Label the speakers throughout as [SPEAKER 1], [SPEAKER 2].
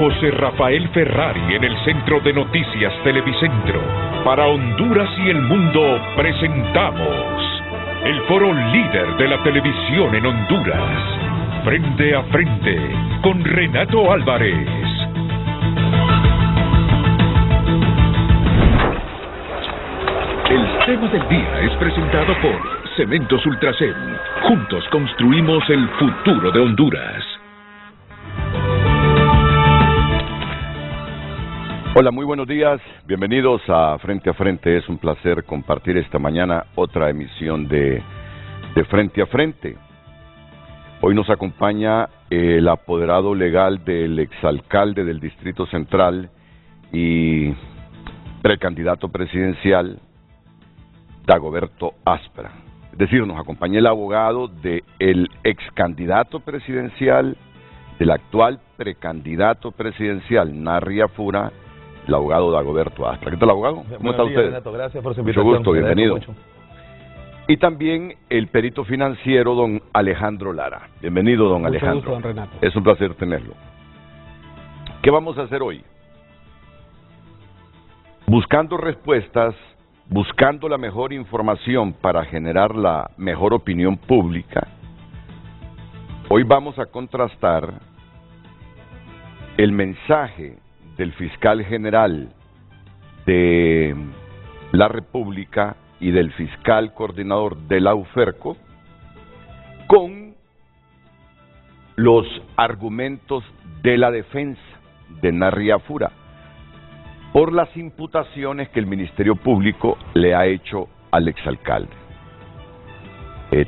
[SPEAKER 1] José Rafael Ferrari en el Centro de Noticias Televicentro. Para Honduras y el mundo presentamos el foro líder de la televisión en Honduras. Frente a frente con Renato Álvarez. El tema del día es presentado por Cementos Ultracel. Juntos construimos el futuro de Honduras.
[SPEAKER 2] Hola, muy buenos días. Bienvenidos a Frente a Frente. Es un placer compartir esta mañana otra emisión de Frente a Frente. Hoy nos acompaña el apoderado legal del exalcalde del Distrito Central y precandidato presidencial, Dagoberto Aspra. Es decir, nos acompaña el abogado del excandidato presidencial, del actual precandidato presidencial, Narri Afura, el abogado Dagoberto Aspra. ¿Qué tal, abogado? ¿Cómo está usted?
[SPEAKER 3] Renato, gracias por su invitación.
[SPEAKER 2] Mucho gusto, bienvenido. Y también el perito financiero, don Alejandro Lara. Bienvenido, don Alejandro.
[SPEAKER 3] Mucho gusto, don Renato.
[SPEAKER 2] Es un placer tenerlo. ¿Qué vamos a hacer hoy? Buscando respuestas, buscando la mejor información para generar la mejor opinión pública, hoy vamos a contrastar el mensaje del fiscal general de la República y del fiscal coordinador de la UFERCO con los argumentos de la defensa de Narri Afura por las imputaciones que el Ministerio Público le ha hecho al exalcalde.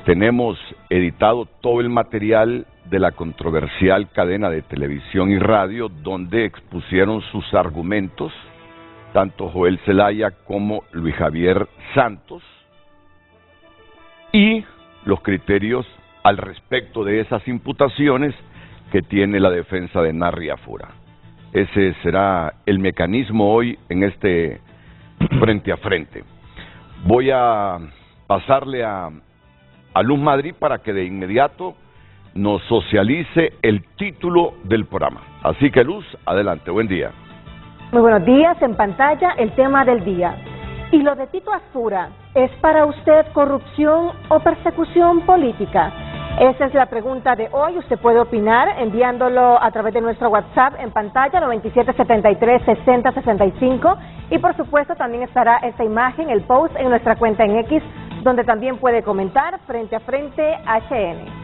[SPEAKER 2] Tenemos editado todo el material de la controversial cadena de televisión y radio donde expusieron sus argumentos tanto Joel Zelaya como Luis Javier Santos, y los criterios al respecto de esas imputaciones que tiene la defensa de Narri Afura. Ese será el mecanismo hoy en este frente a frente. Voy a pasarle a Luz Madrid para que de inmediato nos socialice el título del programa. Así que, Luz, adelante, buen día.
[SPEAKER 4] Muy buenos días, en pantalla el tema del día. ¿Y lo de Tito Afura es para usted corrupción o persecución política? Esa es la pregunta de hoy. Usted puede opinar enviándolo a través de nuestro WhatsApp en pantalla 9773-6065, y por supuesto también estará esta imagen, el post en nuestra cuenta en X, donde también puede comentar Frente a Frente HN.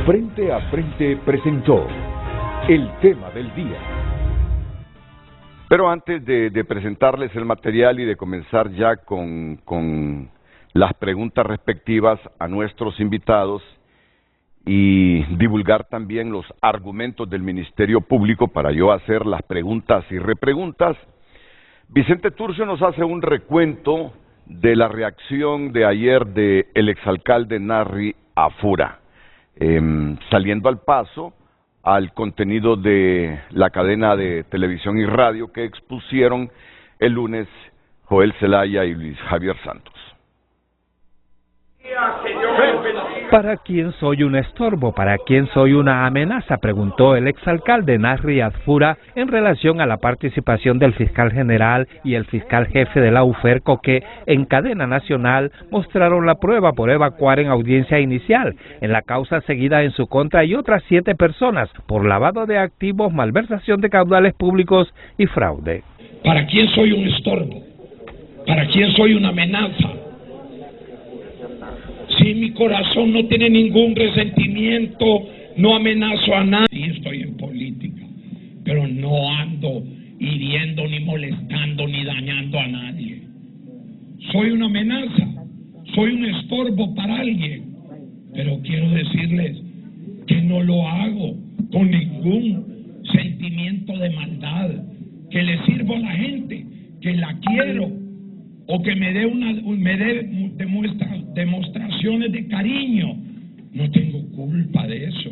[SPEAKER 1] Frente a Frente presentó el tema del día.
[SPEAKER 2] Pero antes de presentarles el material y de comenzar ya con las preguntas respectivas a nuestros invitados y divulgar también los argumentos del Ministerio Público para yo hacer las preguntas y repreguntas, Vicente Turcio nos hace un recuento de la reacción de ayer del exalcalde Narri Afura, saliendo al paso al contenido de la cadena de televisión y radio que expusieron el lunes Joel Zelaya y Luis Javier Santos.
[SPEAKER 5] ¿Para quién soy un estorbo? ¿Para quién soy una amenaza?, preguntó el exalcalde Narri Afura en relación a la participación del fiscal general y el fiscal jefe de la UFERCO, que en cadena nacional mostraron la prueba por evacuar en audiencia inicial en la causa seguida en su contra y otras 7 personas por lavado de activos, malversación de caudales públicos y fraude.
[SPEAKER 6] ¿Para quién soy un estorbo? ¿Para quién soy una amenaza? Si mi corazón no tiene ningún resentimiento, no amenazo a nadie. Sí, estoy en política, pero no ando hiriendo, ni molestando, ni dañando a nadie. Soy una amenaza, soy un estorbo para alguien, pero quiero decirles que no lo hago con ningún sentimiento de maldad, que le sirvo a la gente, que la quiero, o que me dé demostraciones de cariño. No tengo culpa de eso.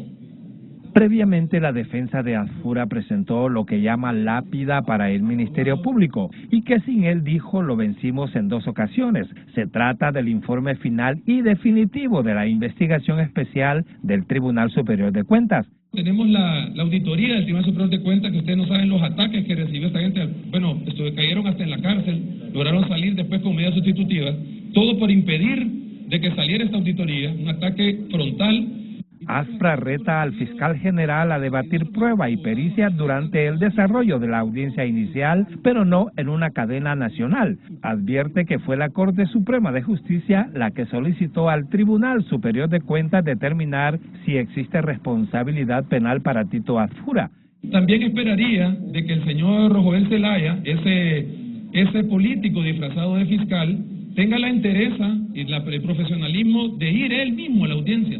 [SPEAKER 5] Previamente, la defensa de Azfura presentó lo que llama lápida para el Ministerio Público y que sin él, dijo, lo vencimos en 2 ocasiones. Se trata del informe final y definitivo de la investigación especial del Tribunal Superior de Cuentas.
[SPEAKER 6] Tenemos la auditoría del Tribunal Superior de Cuentas, que ustedes no saben los ataques que recibió esta gente. Bueno, cayeron hasta en la cárcel, lograron salir después con medidas sustitutivas. Todo por impedir de que saliera esta auditoría, un ataque frontal.
[SPEAKER 5] Azfra reta al fiscal general a debatir prueba y pericia durante el desarrollo de la audiencia inicial, pero no en una cadena nacional. Advierte que fue la Corte Suprema de Justicia la que solicitó al Tribunal Superior de Cuentas determinar si existe responsabilidad penal para Tito Azfura.
[SPEAKER 6] También esperaría de que el señor Joel Zelaya, ese político disfrazado de fiscal, tenga la entereza y el profesionalismo de ir él mismo a la audiencia.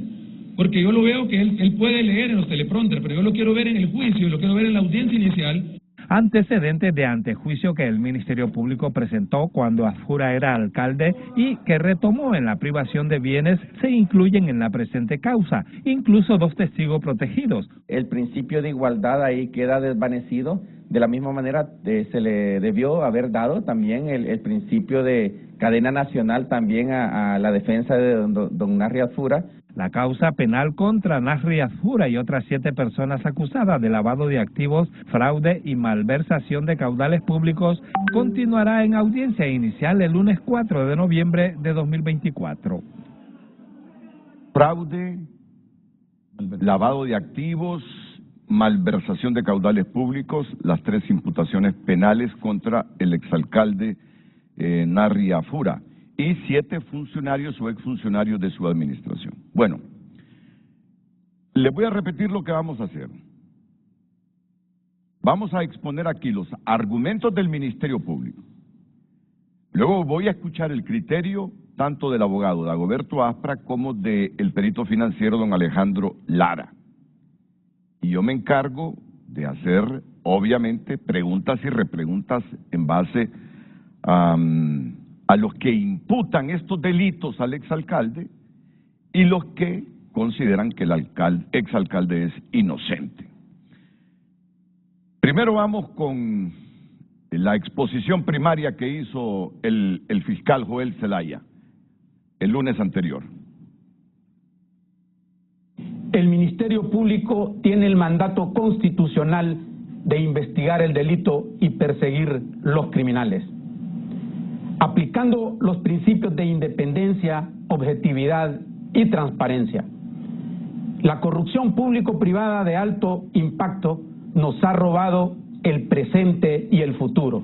[SPEAKER 6] Porque yo lo veo que él puede leer en los teleprompters, pero yo lo quiero ver en el juicio, lo quiero ver en la audiencia inicial.
[SPEAKER 5] Antecedentes de antejuicio que el Ministerio Público presentó cuando Azfura era alcalde y que retomó en la privación de bienes se incluyen en la presente causa, incluso 2 testigos protegidos.
[SPEAKER 3] El principio de igualdad ahí queda desvanecido. De la misma manera se le debió haber dado también el principio de cadena nacional también a la defensa de don Narri Azfura.
[SPEAKER 5] La causa penal contra Narri Azfura y otras 7 personas acusadas de lavado de activos, fraude y malversación de caudales públicos continuará en audiencia inicial el lunes 4 de noviembre de 2024.
[SPEAKER 2] Fraude, lavado de activos, malversación de caudales públicos, las 3 imputaciones penales contra el exalcalde Narri Azfura y 7 funcionarios o exfuncionarios de su administración. Bueno, les voy a repetir lo que vamos a hacer. Vamos a exponer aquí los argumentos del Ministerio Público. Luego voy a escuchar el criterio tanto del abogado Dagoberto Aspra como del perito financiero don Alejandro Lara. Y yo me encargo de hacer, obviamente, preguntas y repreguntas en base a los que imputan estos delitos al exalcalde y los que consideran que el exalcalde es inocente. Primero vamos con la exposición primaria que hizo el fiscal Joel Zelaya el lunes anterior.
[SPEAKER 7] El Ministerio Público tiene el mandato constitucional de investigar el delito y perseguir los criminales, aplicando los principios de independencia, objetividad y transparencia. La corrupción público-privada de alto impacto nos ha robado el presente y el futuro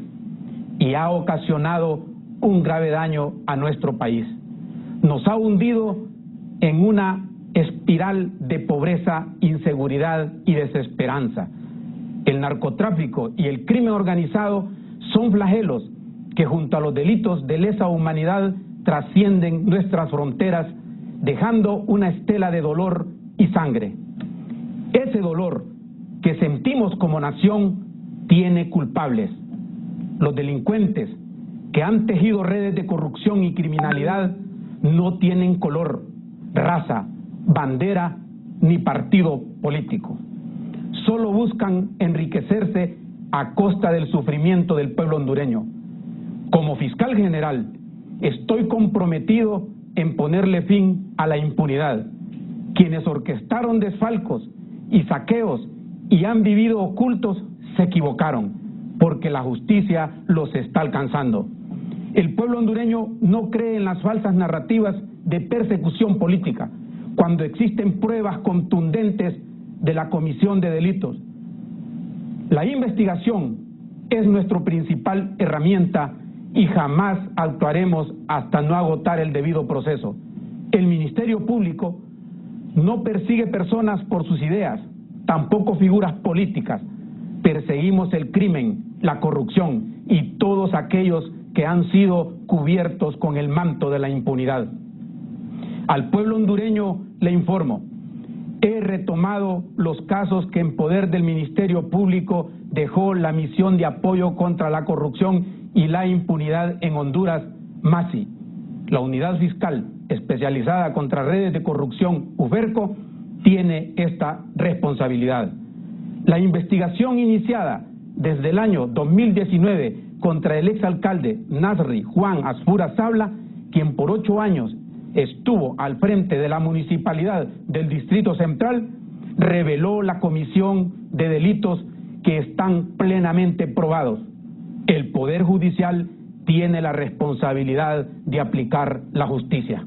[SPEAKER 7] y ha ocasionado un grave daño a nuestro país. Nos ha hundido en una espiral de pobreza, inseguridad y desesperanza. El narcotráfico y el crimen organizado son flagelos que junto a los delitos de lesa humanidad trascienden nuestras fronteras, dejando una estela de dolor y sangre. Ese dolor que sentimos como nación tiene culpables. Los delincuentes que han tejido redes de corrupción y criminalidad no tienen color, raza, bandera ni partido político. Solo buscan enriquecerse a costa del sufrimiento del pueblo hondureño. Como fiscal general, estoy comprometido en ponerle fin a la impunidad. Quienes orquestaron desfalcos y saqueos y han vivido ocultos se equivocaron, porque la justicia los está alcanzando. El pueblo hondureño no cree en las falsas narrativas de persecución política, cuando existen pruebas contundentes de la comisión de delitos. La investigación es nuestra principal herramienta y jamás actuaremos hasta no agotar el debido proceso. El Ministerio Público no persigue personas por sus ideas, tampoco figuras políticas. Perseguimos el crimen, la corrupción y todos aquellos que han sido cubiertos con el manto de la impunidad. Al pueblo hondureño le informo, he retomado los casos que en poder del Ministerio Público dejó la misión de apoyo contra la corrupción y la impunidad en Honduras, MASI. La unidad fiscal especializada contra redes de corrupción, UFERCO, tiene esta responsabilidad. La investigación iniciada desde el año 2019 contra el exalcalde Nasri Juan Asfura Sabla, quien por 8 años estuvo al frente de la municipalidad del Distrito Central, reveló la comisión de delitos que están plenamente probados. El Poder Judicial tiene la responsabilidad de aplicar la justicia.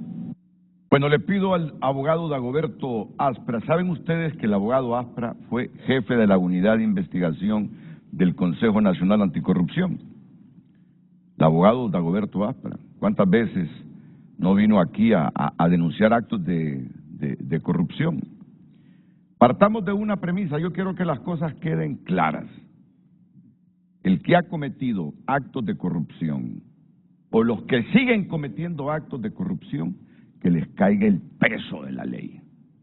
[SPEAKER 2] Bueno, le pido al abogado Dagoberto Aspra. ¿Saben ustedes que el abogado Aspra fue jefe de la unidad de investigación del Consejo Nacional Anticorrupción? El abogado Dagoberto Aspra. ¿Cuántas veces no vino aquí a denunciar actos de corrupción? Partamos de una premisa. Yo quiero que las cosas queden claras. El que ha cometido actos de corrupción o los que siguen cometiendo actos de corrupción, que les caiga el peso de la ley.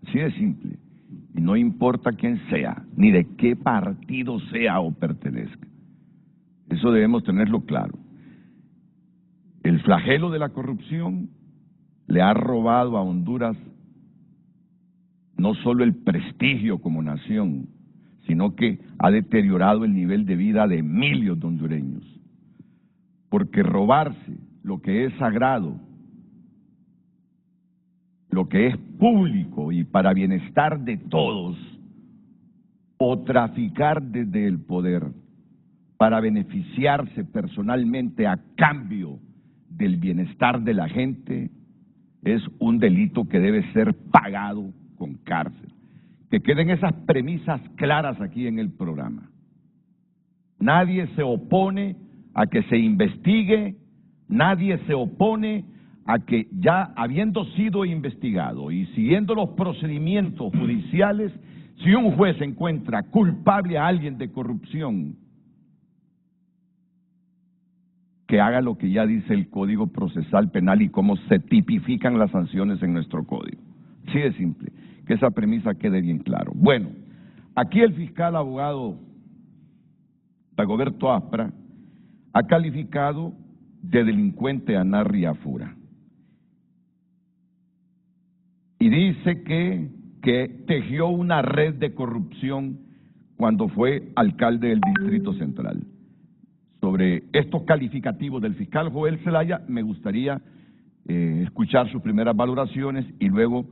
[SPEAKER 2] Así de simple. Y no importa quién sea, ni de qué partido sea o pertenezca. Eso debemos tenerlo claro. El flagelo de la corrupción le ha robado a Honduras no solo el prestigio como nación, sino que ha deteriorado el nivel de vida de miles de hondureños. Porque robarse lo que es sagrado, lo que es público y para bienestar de todos, o traficar desde el poder para beneficiarse personalmente a cambio del bienestar de la gente, es un delito que debe ser pagado con cárcel. Que queden esas premisas claras aquí en el programa. Nadie se opone a que se investigue, nadie se opone a que ya habiendo sido investigado y siguiendo los procedimientos judiciales, si un juez encuentra culpable a alguien de corrupción, que haga lo que ya dice el Código Procesal Penal y cómo se tipifican las sanciones en nuestro código. Así de simple, que esa premisa quede bien claro. Bueno, aquí el fiscal abogado Dagoberto Aspra ha calificado de delincuente a Nasri Asfura. Y dice que tejió una red de corrupción cuando fue alcalde del Distrito Central. Sobre estos calificativos del fiscal Joel Zelaya, me gustaría escuchar sus primeras valoraciones y luego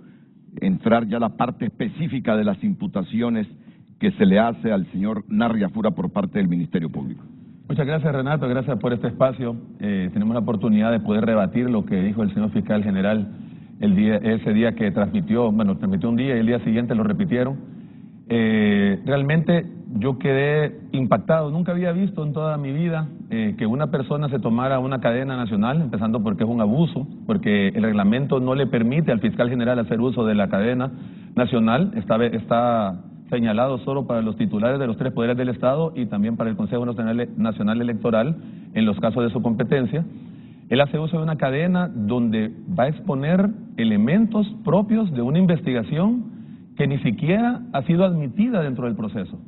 [SPEAKER 2] entrar ya a la parte específica de las imputaciones que se le hace al señor Nasri Asfura por parte del Ministerio Público.
[SPEAKER 8] Muchas gracias, Renato, gracias por este espacio. Tenemos la oportunidad de poder rebatir lo que dijo el señor fiscal general ese día que transmitió un día y el día siguiente lo repitieron. Realmente yo quedé impactado. Nunca había visto en toda mi vida que una persona se tomara una cadena nacional, empezando porque es un abuso, porque el reglamento no le permite al fiscal general hacer uso de la cadena nacional. Está señalado solo para los titulares de los 3 poderes del Estado y también para el Consejo Nacional Electoral en los casos de su competencia. Él hace uso de una cadena donde va a exponer elementos propios de una investigación que ni siquiera ha sido admitida dentro del proceso.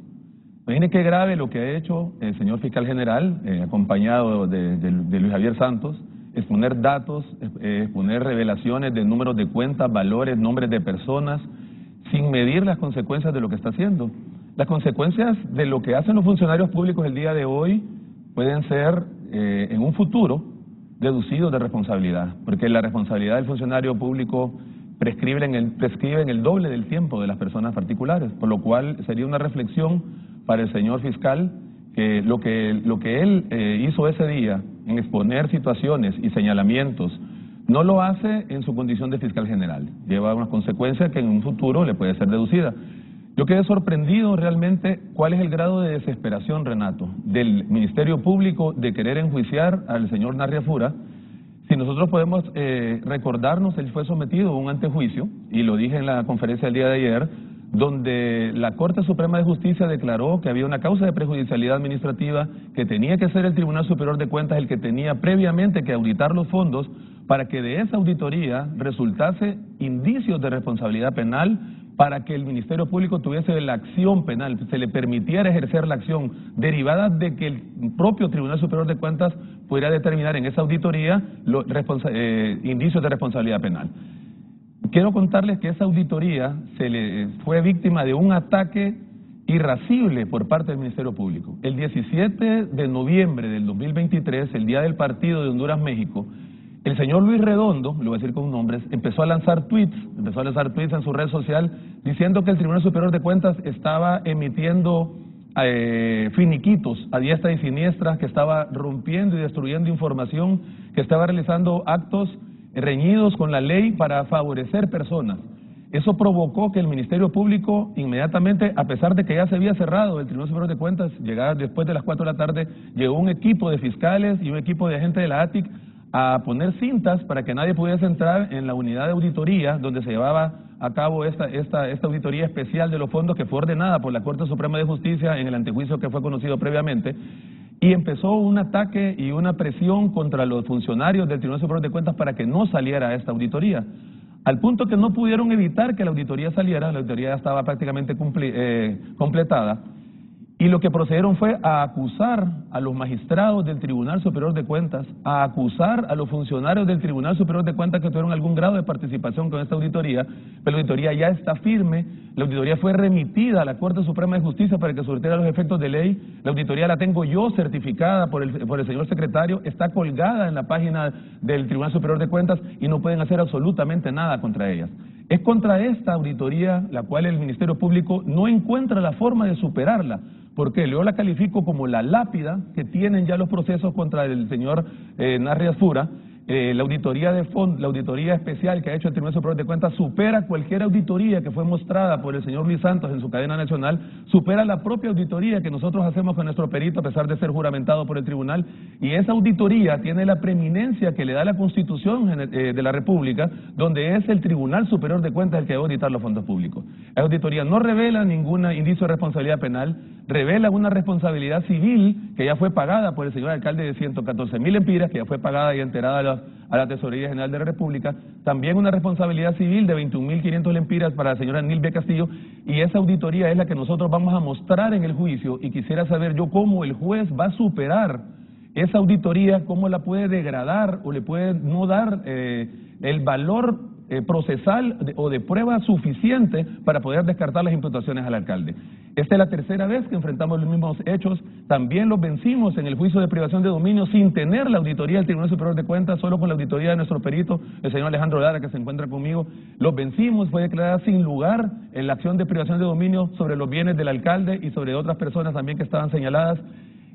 [SPEAKER 8] Imagine qué grave lo que ha hecho el señor fiscal general, acompañado de Luis Javier Santos, exponer datos, exponer revelaciones de números de cuentas, valores, nombres de personas, sin medir las consecuencias de lo que está haciendo. Las consecuencias de lo que hacen los funcionarios públicos el día de hoy pueden ser, en un futuro, deducidos de responsabilidad, porque la responsabilidad del funcionario público prescribe en el doble del tiempo de las personas particulares, por lo cual sería una reflexión para el señor fiscal que lo que él hizo ese día en exponer situaciones y señalamientos no lo hace en su condición de fiscal general, lleva unas consecuencias que en un futuro le puede ser deducida. Yo quedé sorprendido realmente cuál es el grado de desesperación, Renato, del Ministerio Público de querer enjuiciar al señor Nasri Asfura. Si nosotros podemos recordarnos, él fue sometido a un antejuicio, y lo dije en la conferencia del día de ayer, donde la Corte Suprema de Justicia declaró que había una causa de prejudicialidad administrativa, que tenía que ser el Tribunal Superior de Cuentas el que tenía previamente que auditar los fondos para que de esa auditoría resultase indicios de responsabilidad penal, para que el Ministerio Público tuviese la acción penal, se le permitiera ejercer la acción derivada de que el propio Tribunal Superior de Cuentas pudiera determinar en esa auditoría indicios de responsabilidad penal. quiero contarles que esa auditoría fue víctima de un ataque irascible por parte del Ministerio Público. El 17 de noviembre del 2023, el día del partido de Honduras-México, el señor Luis Redondo, lo voy a decir con nombres, empezó a lanzar tweets en su red social diciendo que el Tribunal Superior de Cuentas estaba emitiendo finiquitos a diestra y siniestra, que estaba rompiendo y destruyendo información, que estaba realizando actos reñidos con la ley para favorecer personas. Eso provocó que el Ministerio Público inmediatamente, a pesar de que ya se había cerrado el Tribunal Superior de Cuentas, llegaba después de las 4 de la tarde, llegó un equipo de fiscales y un equipo de agentes de la ATIC a poner cintas para que nadie pudiese entrar en la unidad de auditoría donde se llevaba a cabo esta auditoría especial de los fondos, que fue ordenada por la Corte Suprema de Justicia en el antejuicio que fue conocido previamente. Y empezó un ataque y una presión contra los funcionarios del Tribunal Superior de Cuentas para que no saliera esta auditoría, al punto que no pudieron evitar que la auditoría saliera. La auditoría ya estaba prácticamente completada, y lo que procedieron fue a acusar a los magistrados del Tribunal Superior de Cuentas, a acusar a los funcionarios del Tribunal Superior de Cuentas que tuvieron algún grado de participación con esta auditoría, pero la auditoría ya está firme. La auditoría fue remitida a la Corte Suprema de Justicia para que surtiera los efectos de ley. La auditoría la tengo yo certificada por el señor secretario, está colgada en la página del Tribunal Superior de Cuentas y no pueden hacer absolutamente nada contra ellas. Es contra esta auditoría la cual el Ministerio Público no encuentra la forma de superarla, porque yo la califico como la lápida que tienen ya los procesos contra el señor Narri Asfura. La auditoría especial que ha hecho el Tribunal Superior de Cuentas supera cualquier auditoría que fue mostrada por el señor Luis Santos en su cadena nacional, supera la propia auditoría que nosotros hacemos con nuestro perito a pesar de ser juramentado por el tribunal, y esa auditoría tiene la preeminencia que le da la Constitución de la República, donde es el Tribunal Superior de Cuentas el que debe auditar los fondos públicos. La auditoría no revela ningún indicio de responsabilidad penal, revela una responsabilidad civil que ya fue pagada por el señor alcalde de 114,000 lempiras, que ya fue pagada y enterada a la Tesorería General de la República, también una responsabilidad civil de 21,500 lempiras para la señora Nilbe Castillo, y esa auditoría es la que nosotros vamos a mostrar en el juicio, y quisiera saber yo cómo el juez va a superar esa auditoría, cómo la puede degradar o le puede no dar el valor procesal o de prueba suficiente para poder descartar las imputaciones al alcalde. Esta es la tercera vez que enfrentamos los mismos hechos. También los vencimos en el juicio de privación de dominio sin tener la auditoría del Tribunal Superior de Cuentas, solo con la auditoría de nuestro perito, el señor Alejandro Lara, que se encuentra conmigo. Los vencimos, fue declarada sin lugar en la acción de privación de dominio sobre los bienes del alcalde y sobre otras personas también que estaban señaladas.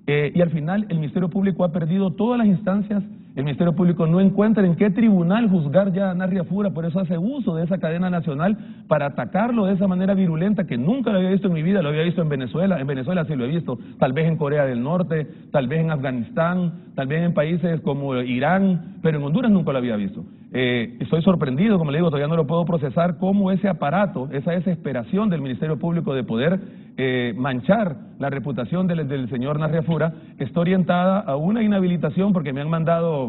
[SPEAKER 8] Y al final el Ministerio Público ha perdido todas las instancias. El Ministerio Público no encuentra en qué tribunal juzgar ya a Narri Asfura, por eso hace uso de esa cadena nacional para atacarlo de esa manera virulenta que nunca lo había visto en mi vida. Lo había visto en Venezuela sí lo he visto, tal vez en Corea del Norte, tal vez en Afganistán, tal vez en países como Irán, pero en Honduras nunca lo había visto. Estoy sorprendido, como le digo, todavía no lo puedo procesar, cómo ese aparato, esa desesperación del Ministerio Público de poder manchar la reputación del señor Narri Asfura está orientada a una inhabilitación, porque me han mandado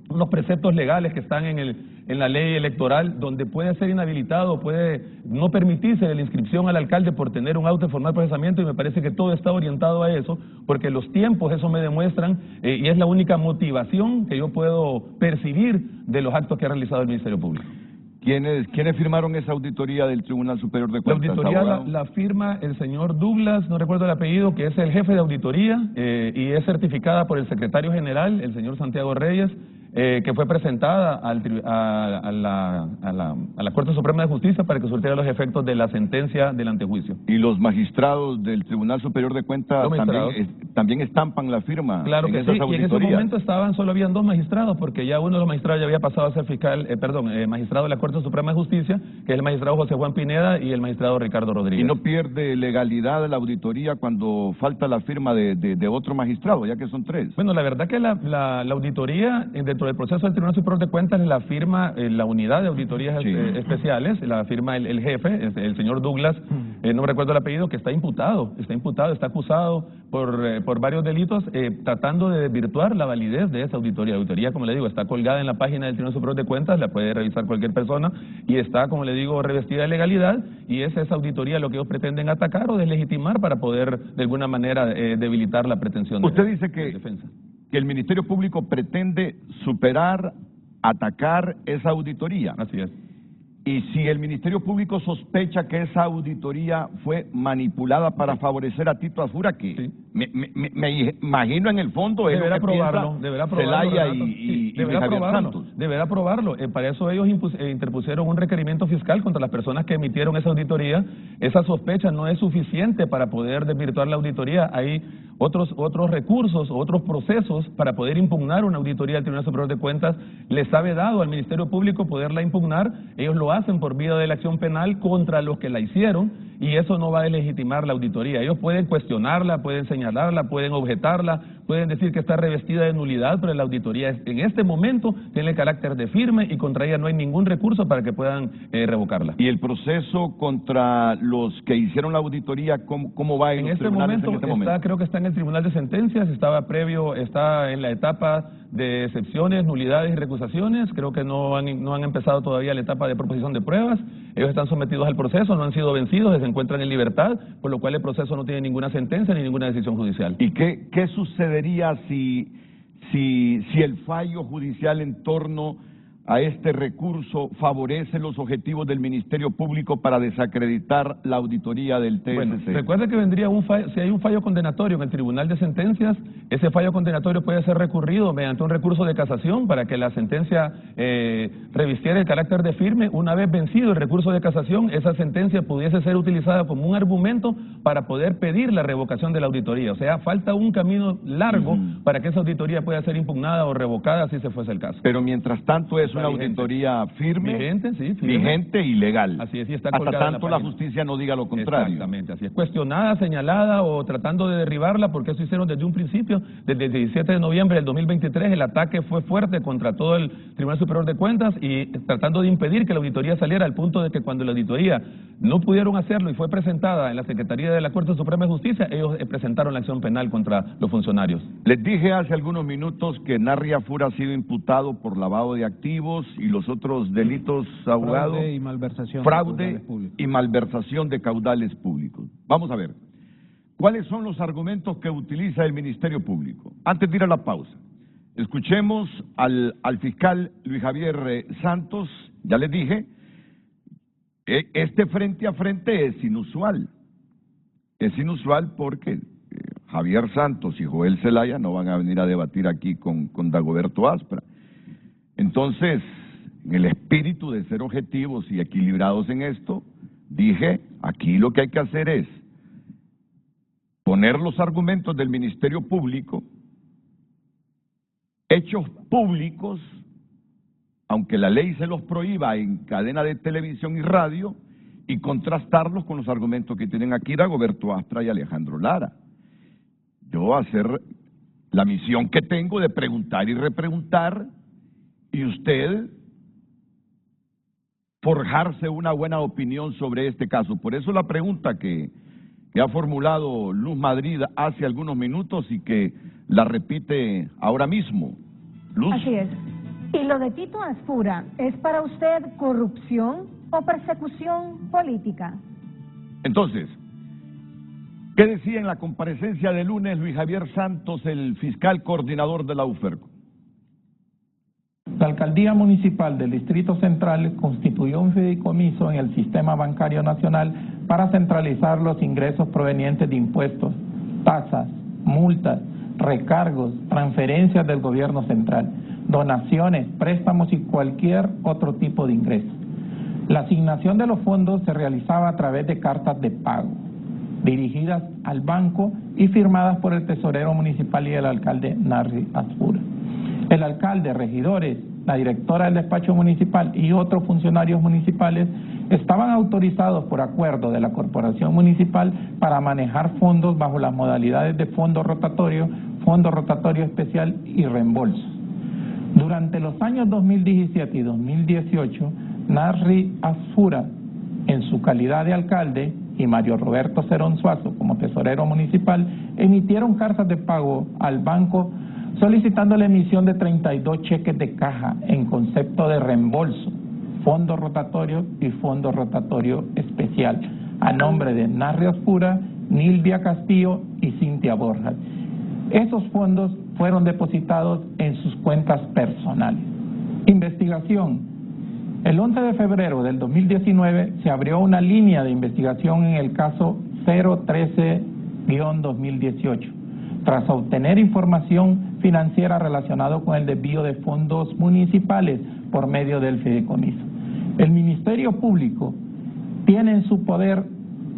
[SPEAKER 8] unos preceptos legales que están en la ley electoral, donde puede ser inhabilitado, puede no permitirse la inscripción al alcalde por tener un auto de formal procesamiento, y me parece que todo está orientado a eso, porque los tiempos eso me demuestran, y es la única motivación que yo puedo percibir de los actos que ha realizado el Ministerio Público.
[SPEAKER 2] ¿Quiénes firmaron esa auditoría del Tribunal Superior de Cuentas?
[SPEAKER 8] La auditoría la firma el señor Douglas, no recuerdo el apellido, que es el jefe de auditoría, y es certificada por el secretario general, el señor Santiago Reyes, que fue presentada a la Corte Suprema de Justicia para que surtiera los efectos de la sentencia del antejuicio.
[SPEAKER 2] ¿Y los magistrados del Tribunal Superior de Cuentas también estampan la firma?
[SPEAKER 8] Claro que sí, y en ese momento solo habían 2 magistrados, porque ya uno de los magistrados ya había pasado a ser magistrado de la Corte Suprema de Justicia, que es el magistrado José Juan Pineda y el magistrado Ricardo Rodríguez.
[SPEAKER 2] ¿Y no pierde legalidad la auditoría cuando falta la firma de otro magistrado, ya que son 3?
[SPEAKER 8] Bueno, la verdad que la auditoría dentro del proceso del Tribunal Superior de Cuentas la firma la unidad de auditorías especiales, la firma el jefe, el señor Douglas, no recuerdo el apellido, que está imputado, está acusado por varios delitos, tratando de desvirtuar la validez de esa auditoría. La auditoría, como le digo, está colgada en la página del Tribunal Superior de Cuentas, la puede revisar cualquier persona, y está, como le digo, revestida de legalidad, y es esa auditoría lo que ellos pretenden atacar o deslegitimar para poder, de alguna manera, debilitar la pretensión de defensa.
[SPEAKER 2] Que el Ministerio Público pretende superar, atacar esa auditoría.
[SPEAKER 8] Así es.
[SPEAKER 2] Y si el Ministerio Público sospecha que esa auditoría fue manipulada para favorecer a Tito Asfura, que
[SPEAKER 8] Sí.
[SPEAKER 2] me imagino en el fondo es
[SPEAKER 8] Deberá
[SPEAKER 2] lo que
[SPEAKER 8] probarlo,
[SPEAKER 2] Celaya
[SPEAKER 8] Renato.
[SPEAKER 2] y
[SPEAKER 8] Deberá
[SPEAKER 2] Luis Javier
[SPEAKER 8] probarlo,
[SPEAKER 2] Santos.
[SPEAKER 8] deberá probarlo. Para eso ellos interpusieron un requerimiento fiscal contra las personas que emitieron esa auditoría. Esa sospecha no es suficiente para poder desvirtuar la auditoría. Hay otros recursos o otros procesos para poder impugnar una auditoría del Tribunal Superior de Cuentas. Les ha vedado al Ministerio Público poderla impugnar. Ellos lo hacen por vía de la acción penal contra los que la hicieron, y eso no va a deslegitimar la auditoría. Ellos pueden cuestionarla, pueden señalarla, pueden objetarla, pueden decir que está revestida de nulidad, pero la auditoría en este momento tiene carácter de firme y contra ella no hay ningún recurso para que puedan revocarla.
[SPEAKER 2] ¿Y el proceso contra los que hicieron la auditoría, cómo va en los
[SPEAKER 8] este
[SPEAKER 2] tribunales
[SPEAKER 8] momento,
[SPEAKER 2] en este momento?
[SPEAKER 8] Creo que está en el Tribunal de Sentencias, está en la etapa de excepciones, nulidades y recusaciones. Creo que no han empezado todavía la etapa de proposición de pruebas. Ellos están sometidos al proceso, no han sido vencidos, se encuentran en libertad, por lo cual el proceso no tiene ninguna sentencia ni ninguna decisión judicial.
[SPEAKER 2] ¿Y qué sucedería si el fallo judicial en torno a este recurso favorece los objetivos del Ministerio Público para desacreditar la auditoría del TSC?
[SPEAKER 8] Bueno, recuerda que vendría si hay un fallo condenatorio en el Tribunal de Sentencias, ese fallo condenatorio puede ser recurrido mediante un recurso de casación para que la sentencia revistiera el carácter de firme. Una vez vencido el recurso de casación, esa sentencia pudiese ser utilizada como un argumento para poder pedir la revocación de la auditoría. O sea, falta un camino largo para que esa auditoría pueda ser impugnada o revocada si se fuese el caso.
[SPEAKER 2] Pero mientras tanto es una auditoría firme, vigente y legal.
[SPEAKER 8] Así es, y está
[SPEAKER 2] hasta tanto la justicia no diga lo contrario.
[SPEAKER 8] Exactamente, así es. Cuestionada, señalada o tratando de derribarla, porque eso hicieron desde un principio, desde el 17 de noviembre del 2023, el ataque fue fuerte contra todo el Tribunal Superior de Cuentas y tratando de impedir que la auditoría saliera, al punto de que cuando la auditoría no pudieron hacerlo y fue presentada en la Secretaría de la Corte Suprema de Justicia, ellos presentaron la acción penal contra los funcionarios.
[SPEAKER 2] Les dije hace algunos minutos que Narri Asfura ha sido imputado por lavado de activos y los otros delitos, abogado, fraude y malversación de caudales públicos. Vamos a ver, ¿cuáles son los argumentos que utiliza el Ministerio Público? Antes de ir a la pausa, escuchemos al fiscal Luis Javier Santos. Ya les dije, este frente a frente es inusual. Es inusual porque Javier Santos y Joel Zelaya no van a venir a debatir aquí con Dagoberto Aspra. Entonces, en el espíritu de ser objetivos y equilibrados en esto, dije, aquí lo que hay que hacer es poner los argumentos del Ministerio Público, hechos públicos, aunque la ley se los prohíba en cadena de televisión y radio, y contrastarlos con los argumentos que tienen aquí Dagoberto Aspra y Alejandro Lara. Yo hacer la misión que tengo de preguntar y repreguntar, y usted forjarse una buena opinión sobre este caso. Por eso la pregunta que ha formulado Luz Madrid hace algunos minutos y que la repite ahora mismo. Luz.
[SPEAKER 4] Así es. ¿Y lo de Tito Asfura es para usted corrupción o persecución política?
[SPEAKER 2] Entonces, ¿qué decía en la comparecencia de lunes Luis Javier Santos, el fiscal coordinador de la UFERCO?
[SPEAKER 9] La Alcaldía Municipal del Distrito Central constituyó un fideicomiso en el Sistema Bancario Nacional para centralizar los ingresos provenientes de impuestos, tasas, multas, recargos, transferencias del gobierno central, donaciones, préstamos y cualquier otro tipo de ingresos. La asignación de los fondos se realizaba a través de cartas de pago, dirigidas al banco y firmadas por el tesorero municipal y el alcalde Narri Asfura. El alcalde, regidores, la directora del despacho municipal y otros funcionarios municipales estaban autorizados por acuerdo de la corporación municipal para manejar fondos bajo las modalidades de fondo rotatorio especial y reembolsos. Durante los años 2017 y 2018, Narri Asfura, en su calidad de alcalde, y Mario Roberto Cerón Suazo, como tesorero municipal, emitieron cartas de pago al banco solicitando la emisión de 32 cheques de caja en concepto de reembolso, fondo rotatorio y fondo rotatorio especial, a nombre de Narri Asfura, Nilvia Castillo y Cintia Borjas. Esos fondos fueron depositados en sus cuentas personales. Investigación. El 11 de febrero del 2019 se abrió una línea de investigación en el caso 013-2018, tras obtener información financiera relacionada con el desvío de fondos municipales por medio del fideicomiso. El Ministerio Público tiene en su poder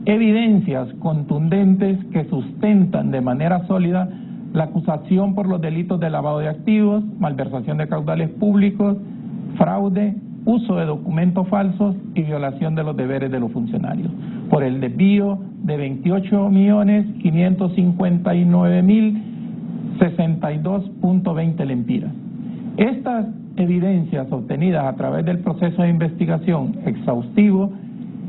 [SPEAKER 9] evidencias contundentes que sustentan de manera sólida la acusación por los delitos de lavado de activos, malversación de caudales públicos, fraude, uso de documentos falsos y violación de los deberes de los funcionarios, por el desvío de 28.559.062.20 lempiras. Estas evidencias obtenidas a través del proceso de investigación exhaustivo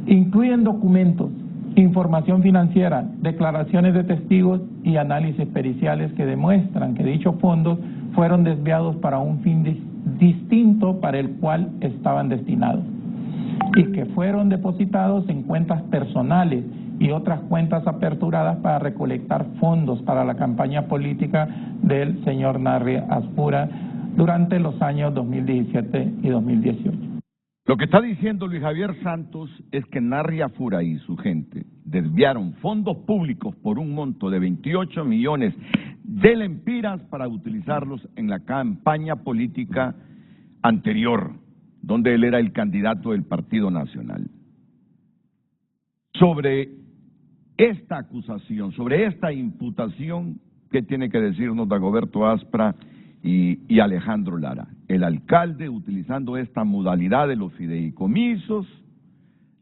[SPEAKER 9] incluyen documentos, información financiera, declaraciones de testigos y análisis periciales que demuestran que dichos fondos fueron desviados para un fin distinto para el cual estaban destinados y que fueron depositados en cuentas personales y otras cuentas aperturadas para recolectar fondos para la campaña política del señor Narri Asfura durante los años 2017 y 2018.
[SPEAKER 2] Lo que está diciendo Luis Javier Santos es que Narri Asfura y su gente desviaron fondos públicos por un monto de 28 millones de lempiras para utilizarlos en la campaña política anterior, donde él era el candidato del Partido Nacional. Sobre esta acusación, sobre esta imputación, ¿qué tiene que decirnos Dagoberto Aspra y Alejandro Lara? El alcalde, utilizando esta modalidad de los fideicomisos,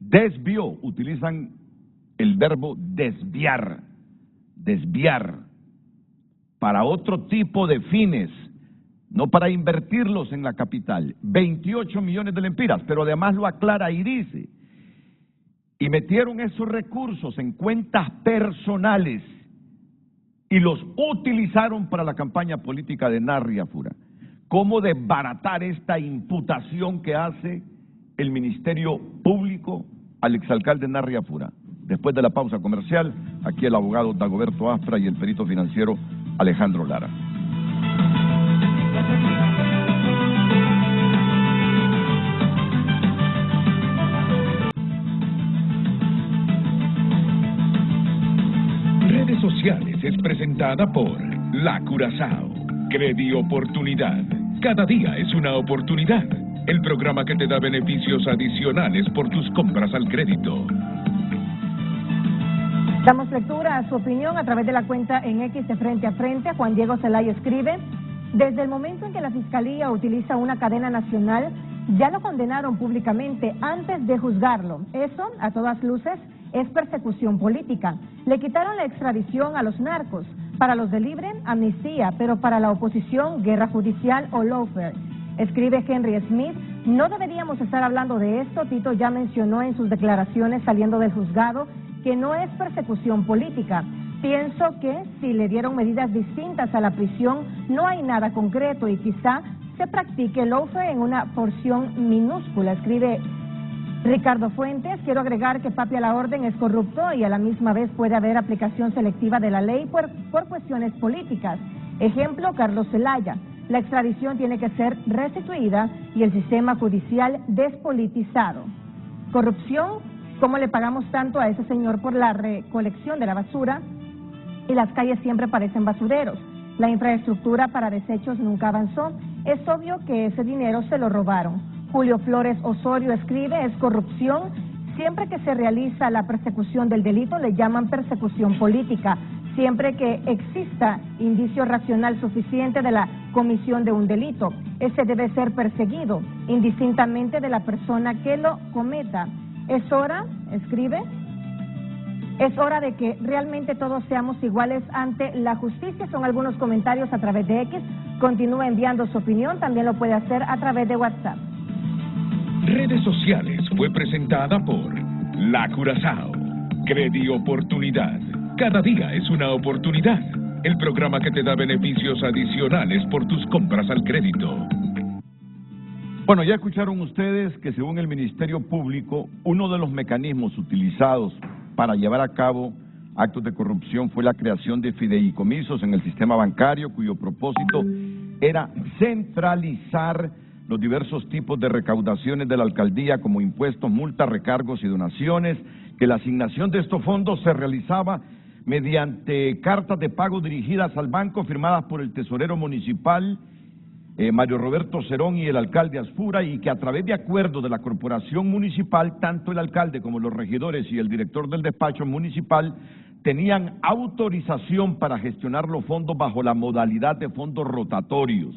[SPEAKER 2] desvió, utilizan el verbo desviar, para otro tipo de fines, no para invertirlos en la capital, 28 millones de lempiras, pero además lo aclara y dice, y metieron esos recursos en cuentas personales y los utilizaron para la campaña política de Narri Asfura. ¿Cómo desbaratar esta imputación que hace el Ministerio Público al exalcalde Narri Asfura? Después de la pausa comercial, aquí el abogado Dagoberto Aspra y el perito financiero Alejandro Lara.
[SPEAKER 1] Redes Sociales es presentada por La Curazao. Credi Oportunidad. Cada día es una oportunidad. El programa que te da beneficios adicionales por tus compras al crédito.
[SPEAKER 4] Damos lectura a su opinión a través de la cuenta en X de Frente a Frente. Juan Diego Zelaya escribe: desde el momento en que la Fiscalía utiliza una cadena nacional, ya lo condenaron públicamente antes de juzgarlo. Eso, a todas luces, es persecución política. Le quitaron la extradición a los narcos. Para los de libre, amnistía, pero para la oposición, guerra judicial o lawfare. Escribe Henry Smith: no deberíamos estar hablando de esto. Tito ya mencionó en sus declaraciones saliendo del juzgado que no es persecución política. Pienso que si le dieron medidas distintas a la prisión, no hay nada concreto y quizá se practique el lawfare en una porción minúscula. Escribe Ricardo Fuentes: quiero agregar que papi a la orden es corrupto y a la misma vez puede haber aplicación selectiva de la ley por cuestiones políticas. Ejemplo, Carlos Zelaya. La extradición tiene que ser restituida y el sistema judicial despolitizado. Corrupción: ¿cómo le pagamos tanto a ese señor por la recolección de la basura? Y las calles siempre parecen basureros. La infraestructura para desechos nunca avanzó. Es obvio que ese dinero se lo robaron. Julio Flores Osorio escribe: es corrupción. Siempre que se realiza la persecución del delito le llaman persecución política. Siempre que exista indicio racional suficiente de la comisión de un delito, ese debe ser perseguido, indistintamente de la persona que lo cometa. Es hora, escribe, es hora de que realmente todos seamos iguales ante la justicia. Son algunos comentarios a través de X. Continúe enviando su opinión, también lo puede hacer a través de WhatsApp.
[SPEAKER 1] Redes Sociales fue presentada por La Curazao. Credi Oportunidad. Cada día es una oportunidad. El programa que te da beneficios adicionales por tus compras al crédito.
[SPEAKER 2] Bueno, ya escucharon ustedes que según el Ministerio Público, uno de los mecanismos utilizados para llevar a cabo actos de corrupción fue la creación de fideicomisos en el sistema bancario, cuyo propósito era centralizar los diversos tipos de recaudaciones de la alcaldía como impuestos, multas, recargos y donaciones, que la asignación de estos fondos se realizaba mediante cartas de pago dirigidas al banco firmadas por el tesorero municipal, Mario Roberto Cerón, y el alcalde Azfura, y que a través de acuerdos de la corporación municipal, tanto el alcalde como los regidores y el director del despacho municipal tenían autorización para gestionar los fondos bajo la modalidad de fondos rotatorios,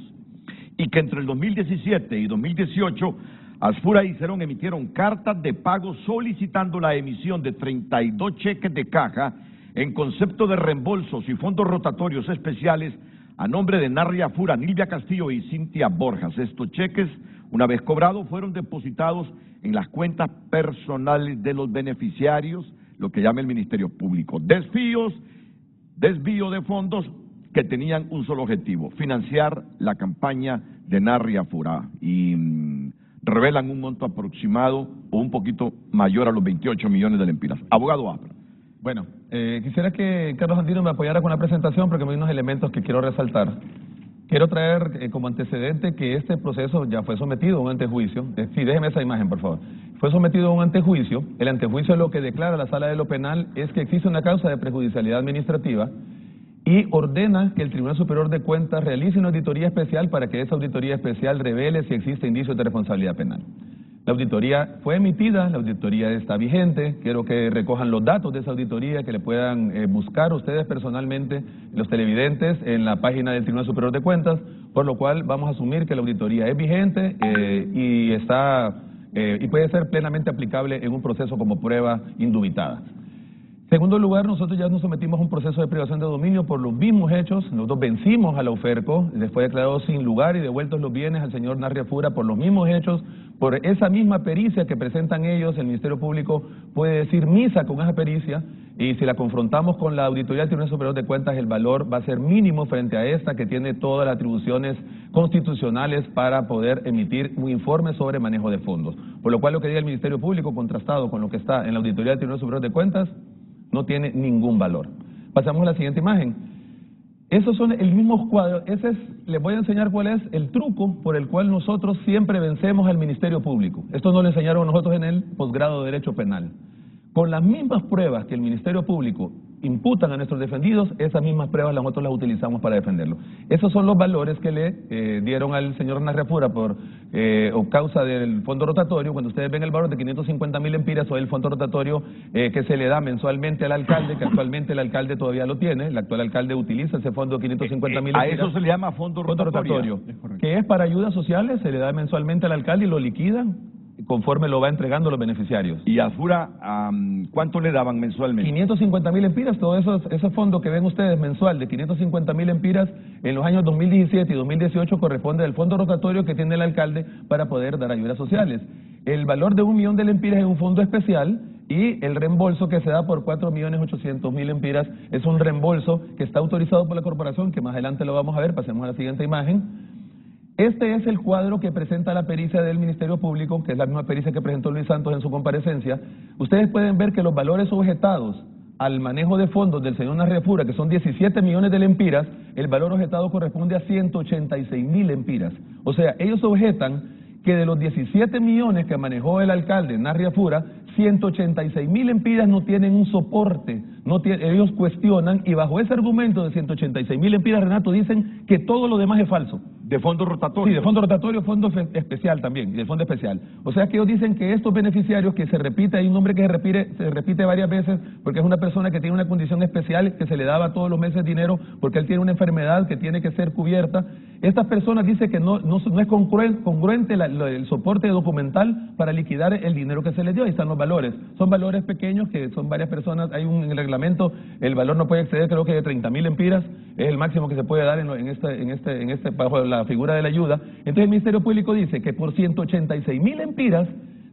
[SPEAKER 2] y que entre el 2017 y 2018 Azfura y Cerón emitieron cartas de pago solicitando la emisión de 32 cheques de caja en concepto de reembolsos y fondos rotatorios especiales a nombre de Narri Azfura, Nilvia Castillo y Cintia Borjas. Estos cheques, una vez cobrados, fueron depositados en las cuentas personales de los beneficiarios, lo que llama el Ministerio Público. Desvío de fondos que tenían un solo objetivo: financiar la campaña de Narri Azfura, y revelan un monto aproximado o un poquito mayor a los 28 millones de lempiras. Abogado Abra.
[SPEAKER 8] Bueno, quisiera que Carlos Andino me apoyara con la presentación porque hay unos elementos que quiero resaltar. Quiero traer como antecedente que este proceso ya fue sometido a un antejuicio. Sí, déjeme esa imagen, por favor. Fue sometido a un antejuicio. El antejuicio, lo que declara la Sala de lo Penal es que existe una causa de prejudicialidad administrativa y ordena que el Tribunal Superior de Cuentas realice una auditoría especial para que esa auditoría especial revele si existe indicios de responsabilidad penal. La auditoría fue emitida, la auditoría está vigente. Quiero que recojan los datos de esa auditoría, que le puedan buscar ustedes personalmente, los televidentes, en la página del Tribunal Superior de Cuentas, por lo cual vamos a asumir que la auditoría es vigente y puede ser plenamente aplicable en un proceso como prueba indubitada. Segundo lugar, nosotros ya nos sometimos a un proceso de privación de dominio por los mismos hechos. Nosotros vencimos a la UFERCO, les fue declarado sin lugar y devueltos los bienes al señor Narri Azfura por los mismos hechos, por esa misma pericia que presentan ellos. El Ministerio Público puede decir misa con esa pericia, y si la confrontamos con la auditoría del Tribunal Superior de Cuentas, el valor va a ser mínimo frente a esta, que tiene todas las atribuciones constitucionales para poder emitir un informe sobre manejo de fondos. Por lo cual, lo que diga el Ministerio Público, contrastado con lo que está en la auditoría del Tribunal Superior de Cuentas, no tiene ningún valor. Pasamos a la siguiente imagen. Esos son el mismo cuadro. Les voy a enseñar cuál es el truco por el cual nosotros siempre vencemos al Ministerio Público. Esto nos lo enseñaron a nosotros en el posgrado de Derecho Penal. Con las mismas pruebas que el Ministerio Público imputan a nuestros defendidos, esas mismas pruebas nosotros las utilizamos para defenderlo. Esos son los valores que le dieron al señor Narri Azfura por causa del fondo rotatorio. Cuando ustedes ven el valor de 550.000 lempiras o el fondo rotatorio que se le da mensualmente al alcalde, que actualmente el alcalde todavía lo tiene, el actual alcalde utiliza ese fondo de 550.000 lempiras.
[SPEAKER 2] A eso se le llama fondo rotatorio,
[SPEAKER 8] que es para ayudas sociales, se le da mensualmente al alcalde y lo liquidan conforme lo va entregando a los beneficiarios.
[SPEAKER 2] ¿Y Azfura cuánto le daban mensualmente?
[SPEAKER 8] 550.000 lempiras, todo ese fondo que ven ustedes mensual de 550.000 lempiras en los años 2017 y 2018 corresponde al fondo rotatorio que tiene el alcalde para poder dar ayudas sociales. El valor de 1 millón de lempiras es un fondo especial, y el reembolso que se da por 4.800.000 lempiras es un reembolso que está autorizado por la corporación, que más adelante lo vamos a ver. Pasemos a la siguiente imagen. Este es el cuadro que presenta la pericia del Ministerio Público, que es la misma pericia que presentó Luis Santos en su comparecencia. Ustedes pueden ver que los valores objetados al manejo de fondos del señor Narri Azfura, que son 17 millones de lempiras, el valor objetado corresponde a 186.000 lempiras. O sea, ellos objetan que de los 17 millones que manejó el alcalde Narri Azfura, 186.000 lempiras no tienen un soporte. Ellos cuestionan, y bajo ese argumento de 186.000 lempiras, Renato, dicen que todo lo demás es falso.
[SPEAKER 2] ¿De fondo rotatorio?
[SPEAKER 8] Sí, de fondo rotatorio, fondo especial también, de fondo especial. O sea que ellos dicen que estos beneficiarios, que se repite, hay un nombre que se repite varias veces, porque es una persona que tiene una condición especial, que se le daba todos los meses dinero, porque él tiene una enfermedad que tiene que ser cubierta. Estas personas dicen que no es congruente el soporte documental para liquidar el dinero que se les dio. Ahí están los valores. Son valores pequeños, que son varias personas. En el reglamento, el valor no puede exceder, creo que de 30.000 lempiras, es el máximo que se puede dar bajo la figura de la ayuda. Entonces el Ministerio Público dice que por 186.000 lempiras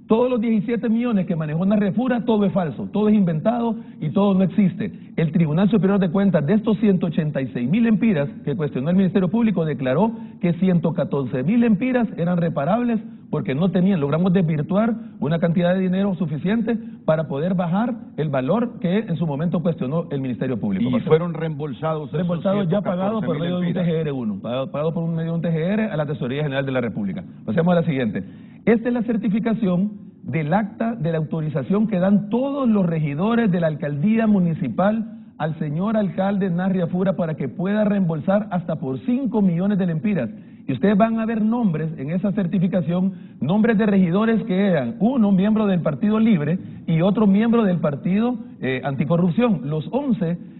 [SPEAKER 8] Todos los 17 millones que manejó Narria Fura, todo es falso, todo es inventado y todo no existe. El Tribunal Superior de Cuentas, de estos 186.000 empiras que cuestionó el Ministerio Público, declaró que 114.000 empiras eran reparables porque no tenían, logramos desvirtuar una cantidad de dinero suficiente para poder bajar el valor que en su momento cuestionó el Ministerio Público.
[SPEAKER 2] Y fueron reembolsados.
[SPEAKER 8] Reembolsados ya pagados por medio de un TGR-1, pagados por medio de un TGR a la Tesorería General de la República. Pasemos a la siguiente. Esta es la certificación del acta de la autorización que dan todos los regidores de la alcaldía municipal al señor alcalde Narria Fura para que pueda reembolsar hasta por 5 millones de lempiras. Y ustedes van a ver nombres en esa certificación, nombres de regidores que eran uno miembro del Partido Libre y otro miembro del Partido Anticorrupción. Los 11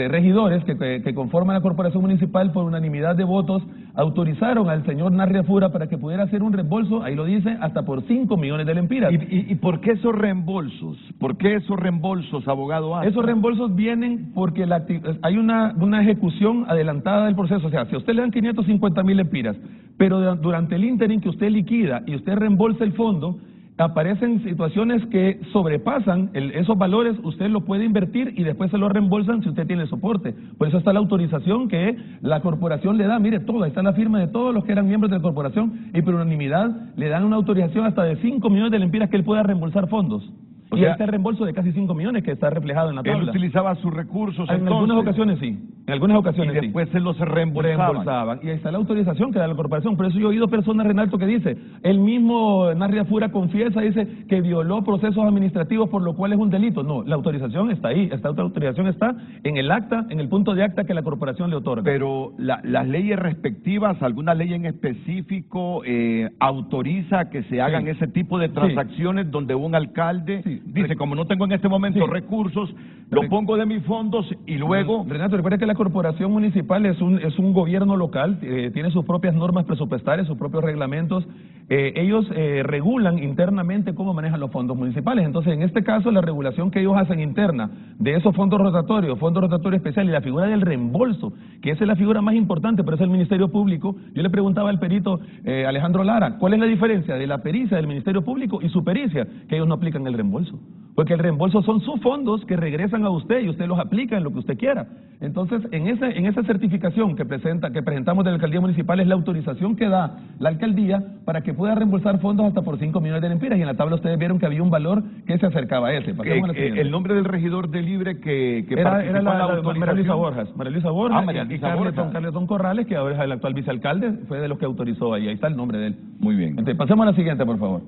[SPEAKER 8] regidores que conforman la corporación municipal por unanimidad de votos autorizaron al señor Narria Fura para que pudiera hacer un reembolso, ahí lo dice, hasta por 5 millones de lempiras.
[SPEAKER 2] ¿Y por qué esos reembolsos? ¿Por qué esos reembolsos, abogado Astra?
[SPEAKER 8] Esos reembolsos vienen porque hay una ejecución adelantada del proceso. O sea, si a usted le dan 550.000 lempiras, pero durante el ínterin que usted liquida y usted reembolsa el fondo, aparecen situaciones que sobrepasan esos valores, usted lo puede invertir y después se lo reembolsan si usted tiene soporte. Por eso está la autorización que la corporación le da, mire todo, ahí está la firma de todos los que eran miembros de la corporación y por unanimidad le dan una autorización hasta de 5 millones de lempiras que él pueda reembolsar fondos. O sea, este reembolso de casi 5 millones que está reflejado en la tabla.
[SPEAKER 2] Él utilizaba sus recursos
[SPEAKER 8] en algunas ocasiones sí, en algunas ocasiones
[SPEAKER 2] y después se los reembolsaban.
[SPEAKER 8] Y ahí está la autorización que da la corporación. Por eso yo he oído personas, Renato, que dice, el mismo Narria Fura confiesa, dice que violó procesos administrativos por lo cual es un delito. No, la autorización está ahí, esta autorización está en el acta, en el punto de acta que la corporación le otorga.
[SPEAKER 2] Pero las leyes respectivas, alguna ley en específico autoriza que se hagan ese tipo de transacciones donde un alcalde dice, como no tengo en este momento recursos, lo pongo de mis fondos y luego...
[SPEAKER 8] Renato, recuerda que la corporación municipal es un gobierno local, tiene sus propias normas presupuestarias, sus propios reglamentos, ellos regulan internamente cómo manejan los fondos municipales. Entonces, en este caso, la regulación que ellos hacen interna de esos fondos rotatorios, fondo rotatorio especial y la figura del reembolso, que esa es la figura más importante, pero es el Ministerio Público. Yo le preguntaba al perito Alejandro Lara, ¿cuál es la diferencia de la pericia del Ministerio Público y su pericia? Que ellos no aplican el reembolso. Porque el reembolso son sus fondos que regresan a usted y usted los aplica en lo que usted quiera. Entonces, en esa certificación que presentamos de la alcaldía municipal es la autorización que da la alcaldía para que pueda reembolsar fondos hasta por 5 millones de lempiras. Y en la tabla ustedes vieron que había un valor que se acercaba a ese.
[SPEAKER 2] El nombre del regidor de Libre que
[SPEAKER 8] era la María Luisa Borjas. María Luisa Borjas y Carleton Corrales, que ahora es el actual vicealcalde, fue de los que autorizó ahí. Ahí está el nombre de él.
[SPEAKER 2] Muy bien.
[SPEAKER 8] Entonces, pasemos a la siguiente, por favor.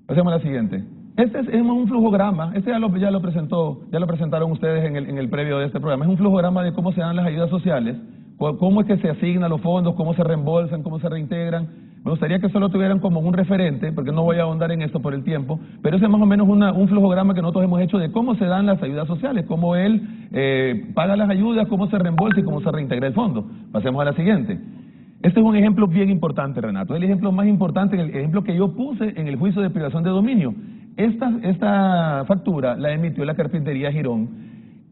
[SPEAKER 8] Pasemos a la siguiente. Este es un flujograma, este ya lo presentaron ustedes en el previo de este programa, es un flujograma de cómo se dan las ayudas sociales, cómo es que se asignan los fondos, cómo se reembolsan, cómo se reintegran. Me gustaría que solo tuvieran como un referente, porque no voy a ahondar en esto por el tiempo, pero ese es más o menos un flujograma que nosotros hemos hecho de cómo se dan las ayudas sociales, cómo él paga las ayudas, cómo se reembolsa y cómo se reintegra el fondo. Pasemos a la siguiente. Este es un ejemplo bien importante, Renato, es el ejemplo más importante, el ejemplo que yo puse en el juicio de privación de dominio. Esta factura la emitió la Carpintería Girón,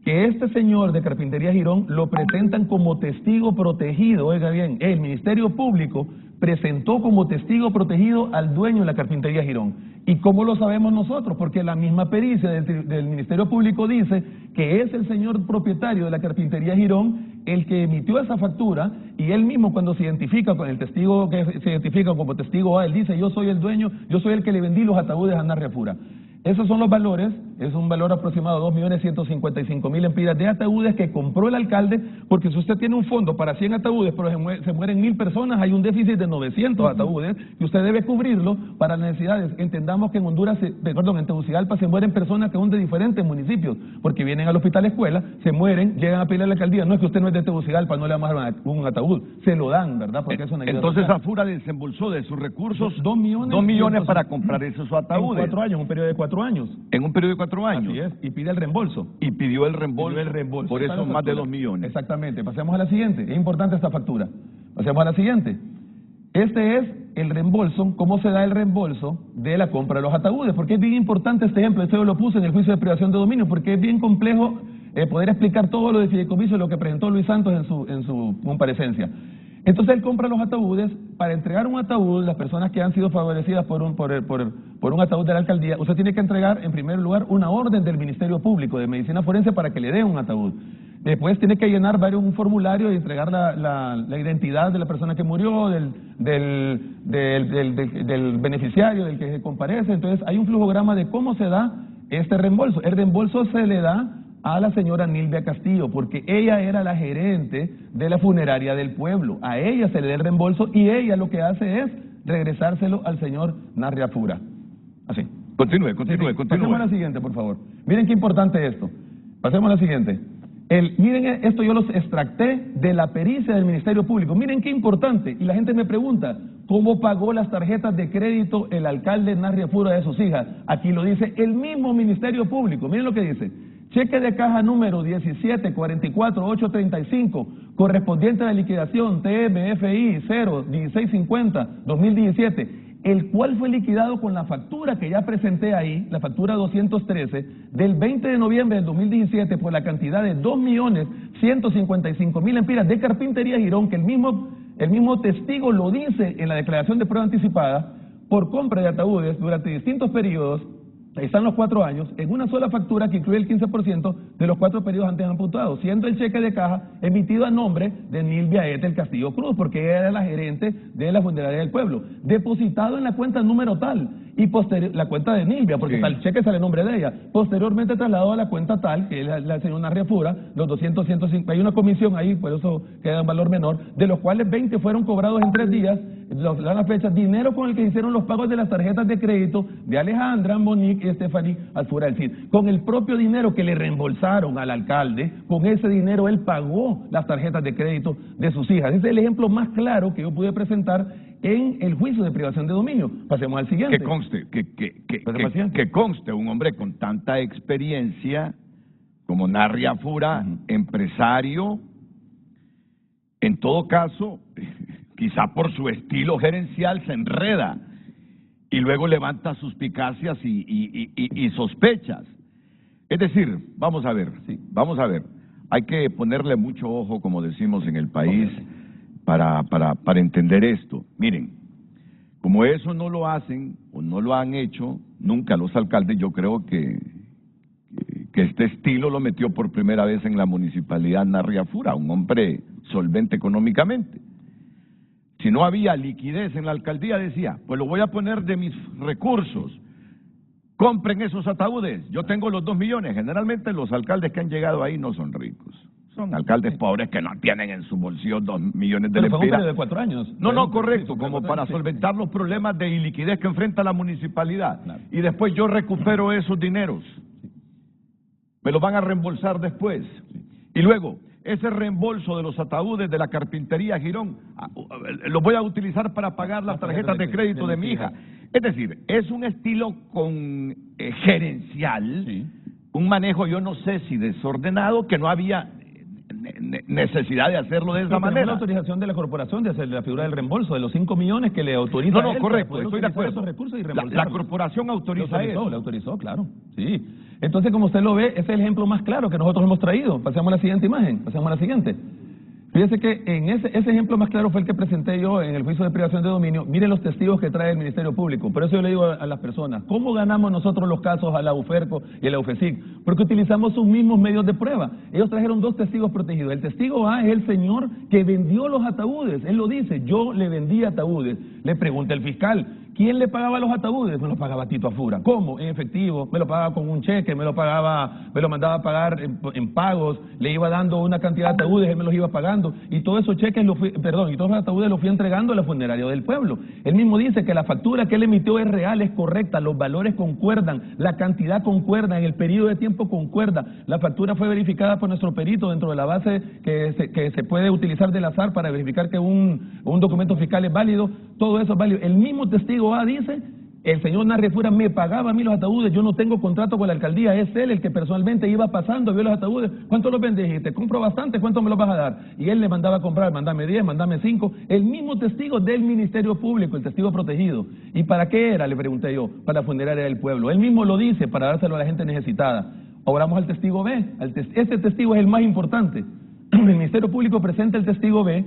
[SPEAKER 8] que este señor de Carpintería Girón lo presentan como testigo protegido, oiga bien, el Ministerio Público presentó como testigo protegido al dueño de la Carpintería Girón. ¿Y cómo lo sabemos nosotros? Porque la misma pericia del Ministerio Público dice que es el señor propietario de la Carpintería Girón el que emitió esa factura, y él mismo cuando se identifica con el testigo que se identifica como testigo A, él dice, yo soy el dueño, yo soy el que le vendí los ataúdes a Narria Fura. Esos son los valores, es un valor aproximado de 2.155.000 lempiras de ataúdes que compró el alcalde, porque si usted tiene un fondo para 100 ataúdes, pero se mueren 1.000 personas, hay un déficit de 900 ataúdes, y usted debe cubrirlo para las necesidades. Entendamos que en Honduras, en Tegucigalpa se mueren personas que son de diferentes municipios, porque vienen al hospital escuela, se mueren, llegan a pedir a la alcaldía, no es que usted no es de Tegucigalpa, no le vamos a dar un ataúd, se lo dan, ¿verdad? Porque es una ayuda
[SPEAKER 2] Entonces
[SPEAKER 8] social.
[SPEAKER 2] Afura desembolsó de sus recursos
[SPEAKER 8] 2 millones
[SPEAKER 2] para comprar esos ataúdes.
[SPEAKER 8] En 4 años, un periodo de 4 años.
[SPEAKER 2] En un periodo de 4 años.
[SPEAKER 8] Así es, y pide el reembolso.
[SPEAKER 2] Y pidió el reembolso. Por eso más de 2 millones.
[SPEAKER 8] Exactamente. Pasemos a la siguiente. Es importante esta factura. Pasemos a la siguiente. Este es el reembolso, cómo se da el reembolso de la compra de los ataúdes. Porque es bien importante este ejemplo. Este yo lo puse en el juicio de privación de dominio, porque es bien complejo poder explicar todo lo de fideicomiso y lo que presentó Luis Santos en su comparecencia. Entonces él compra los ataúdes. Para entregar un ataúd, las personas que han sido favorecidas por un ataúd de la alcaldía, usted tiene que entregar en primer lugar una orden del Ministerio Público de Medicina Forense para que le dé un ataúd. Después tiene que llenar un formulario y entregar la identidad de la persona que murió, del beneficiario, del que se comparece. Entonces hay un flujograma de cómo se da este reembolso. El reembolso se le da a la señora Nilvia Castillo, porque ella era la gerente de la funeraria del pueblo. A ella se le da el reembolso y ella lo que hace es regresárselo al señor Narria Fura. Así.
[SPEAKER 2] Continúe.
[SPEAKER 8] Pasemos a la siguiente, por favor. Miren qué importante esto. Pasemos a la siguiente. Miren, esto yo los extracté de la pericia del Ministerio Público. Miren qué importante. Y la gente me pregunta, ¿cómo pagó las tarjetas de crédito el alcalde Narria Fura de sus hijas? Aquí lo dice el mismo Ministerio Público. Miren lo que dice. Cheque de caja número 1744835, correspondiente a la liquidación TMFI 01650-2017, el cual fue liquidado con la factura que ya presenté ahí, la factura 213, del 20 de noviembre del 2017, por la cantidad de 2.155.000 lempiras de Carpintería Girón, que el mismo testigo lo dice en la declaración de prueba anticipada, por compra de ataúdes durante distintos periodos. Ahí están los 4 años, en una sola factura que incluye el 15% de los 4 periodos antes apuntados, siendo el cheque de caja emitido a nombre de Nilvia Ethel Castillo Cruz, porque ella era la gerente de la funeraria del pueblo, depositado en la cuenta número tal, y la cuenta de Nilvia, porque el cheque sale en nombre de ella, posteriormente trasladado a la cuenta tal, que es la señora Narria Fura, los 150, hay una comisión ahí, por eso queda un valor menor, de los cuales 20 fueron cobrados en 3 días, la fecha, dinero con el que hicieron los pagos de las tarjetas de crédito de Alejandra, Monique y Stephanie Alfura del CID. Con el propio dinero que le reembolsaron al alcalde, con ese dinero él pagó las tarjetas de crédito de sus hijas. Ese es el ejemplo más claro que yo pude presentar en el juicio de privación de dominio. Pasemos al siguiente.
[SPEAKER 2] Que conste un hombre con tanta experiencia como Narria Fura, empresario, en todo caso, quizá por su estilo gerencial se enreda y luego levanta suspicacias y sospechas. Es decir, vamos a ver, hay que ponerle mucho ojo, como decimos en el país, para entender esto. Miren, como eso no lo hacen o no lo han hecho nunca los alcaldes, yo creo que este estilo lo metió por primera vez en la municipalidad Narria Fura, un hombre solvente económicamente. Si no había liquidez en la alcaldía, decía, pues lo voy a poner de mis recursos, compren esos ataúdes, yo tengo los 2 millones. Generalmente los alcaldes que han llegado ahí no son ricos, son alcaldes pobres que no tienen en su bolsillo 2 millones de lempiras.
[SPEAKER 8] Pero fue un periodo de 4 años.
[SPEAKER 2] No, correcto, como para solventar los problemas de iliquidez que enfrenta la municipalidad. Claro. Y después yo recupero esos dineros, me los van a reembolsar después. Y luego, ese reembolso de los ataúdes de la Carpintería Girón, lo voy a utilizar para pagar las tarjetas de crédito de mi hija. Es decir, es un estilo gerencial, un manejo, yo no sé si desordenado, que no había necesidad de hacerlo de esa manera.
[SPEAKER 8] La autorización de la corporación de hacer la figura del reembolso de los 5 millones que le autoriza.
[SPEAKER 2] No, correcto, estoy de acuerdo. La corporación autoriza eso.
[SPEAKER 8] La autorizó, claro. Sí. Entonces, como usted lo ve, ese es el ejemplo más claro que nosotros hemos traído. Pasemos a la siguiente imagen, pasemos a la siguiente. Fíjese que en ese ejemplo más claro fue el que presenté yo en el juicio de privación de dominio. Miren los testigos que trae el Ministerio Público. Por eso yo le digo a las personas, ¿cómo ganamos nosotros los casos a la UFERCO y a la UFESIC? Porque utilizamos sus mismos medios de prueba. Ellos trajeron 2 testigos protegidos. El testigo A es el señor que vendió los ataúdes. Él lo dice, yo le vendí ataúdes. Le pregunta el fiscal, ¿quién le pagaba los ataúdes? Me lo pagaba Tito Afura. ¿Cómo? En efectivo, me lo pagaba con un cheque, me lo mandaba a pagar en pagos, le iba dando una cantidad de ataúdes, él me los iba pagando, y todos esos cheques, y todos los ataúdes los fui entregando a la funeraria del pueblo. Él mismo dice que la factura que él emitió es real, es correcta, los valores concuerdan, la cantidad concuerda, en el periodo de tiempo concuerda. La factura fue verificada por nuestro perito dentro de la base que se puede utilizar del azar para verificar que un documento fiscal es válido. Todo eso es válido. El mismo testigo A dice, el señor Narria Fura me pagaba a mí los ataúdes, yo no tengo contrato con la alcaldía, es él el que personalmente iba pasando, vio los ataúdes, ¿cuánto los vendés? Te compro bastante, ¿cuánto me los vas a dar? Y él le mandaba a comprar, mandame 10, mandame 5, el mismo testigo del Ministerio Público, el testigo protegido. ¿Y para qué era? Le pregunté yo, para la funeraria del pueblo. Él mismo lo dice, para dárselo a la gente necesitada. Ahora vamos al testigo B, ese testigo es el más importante. El Ministerio Público presenta el testigo B,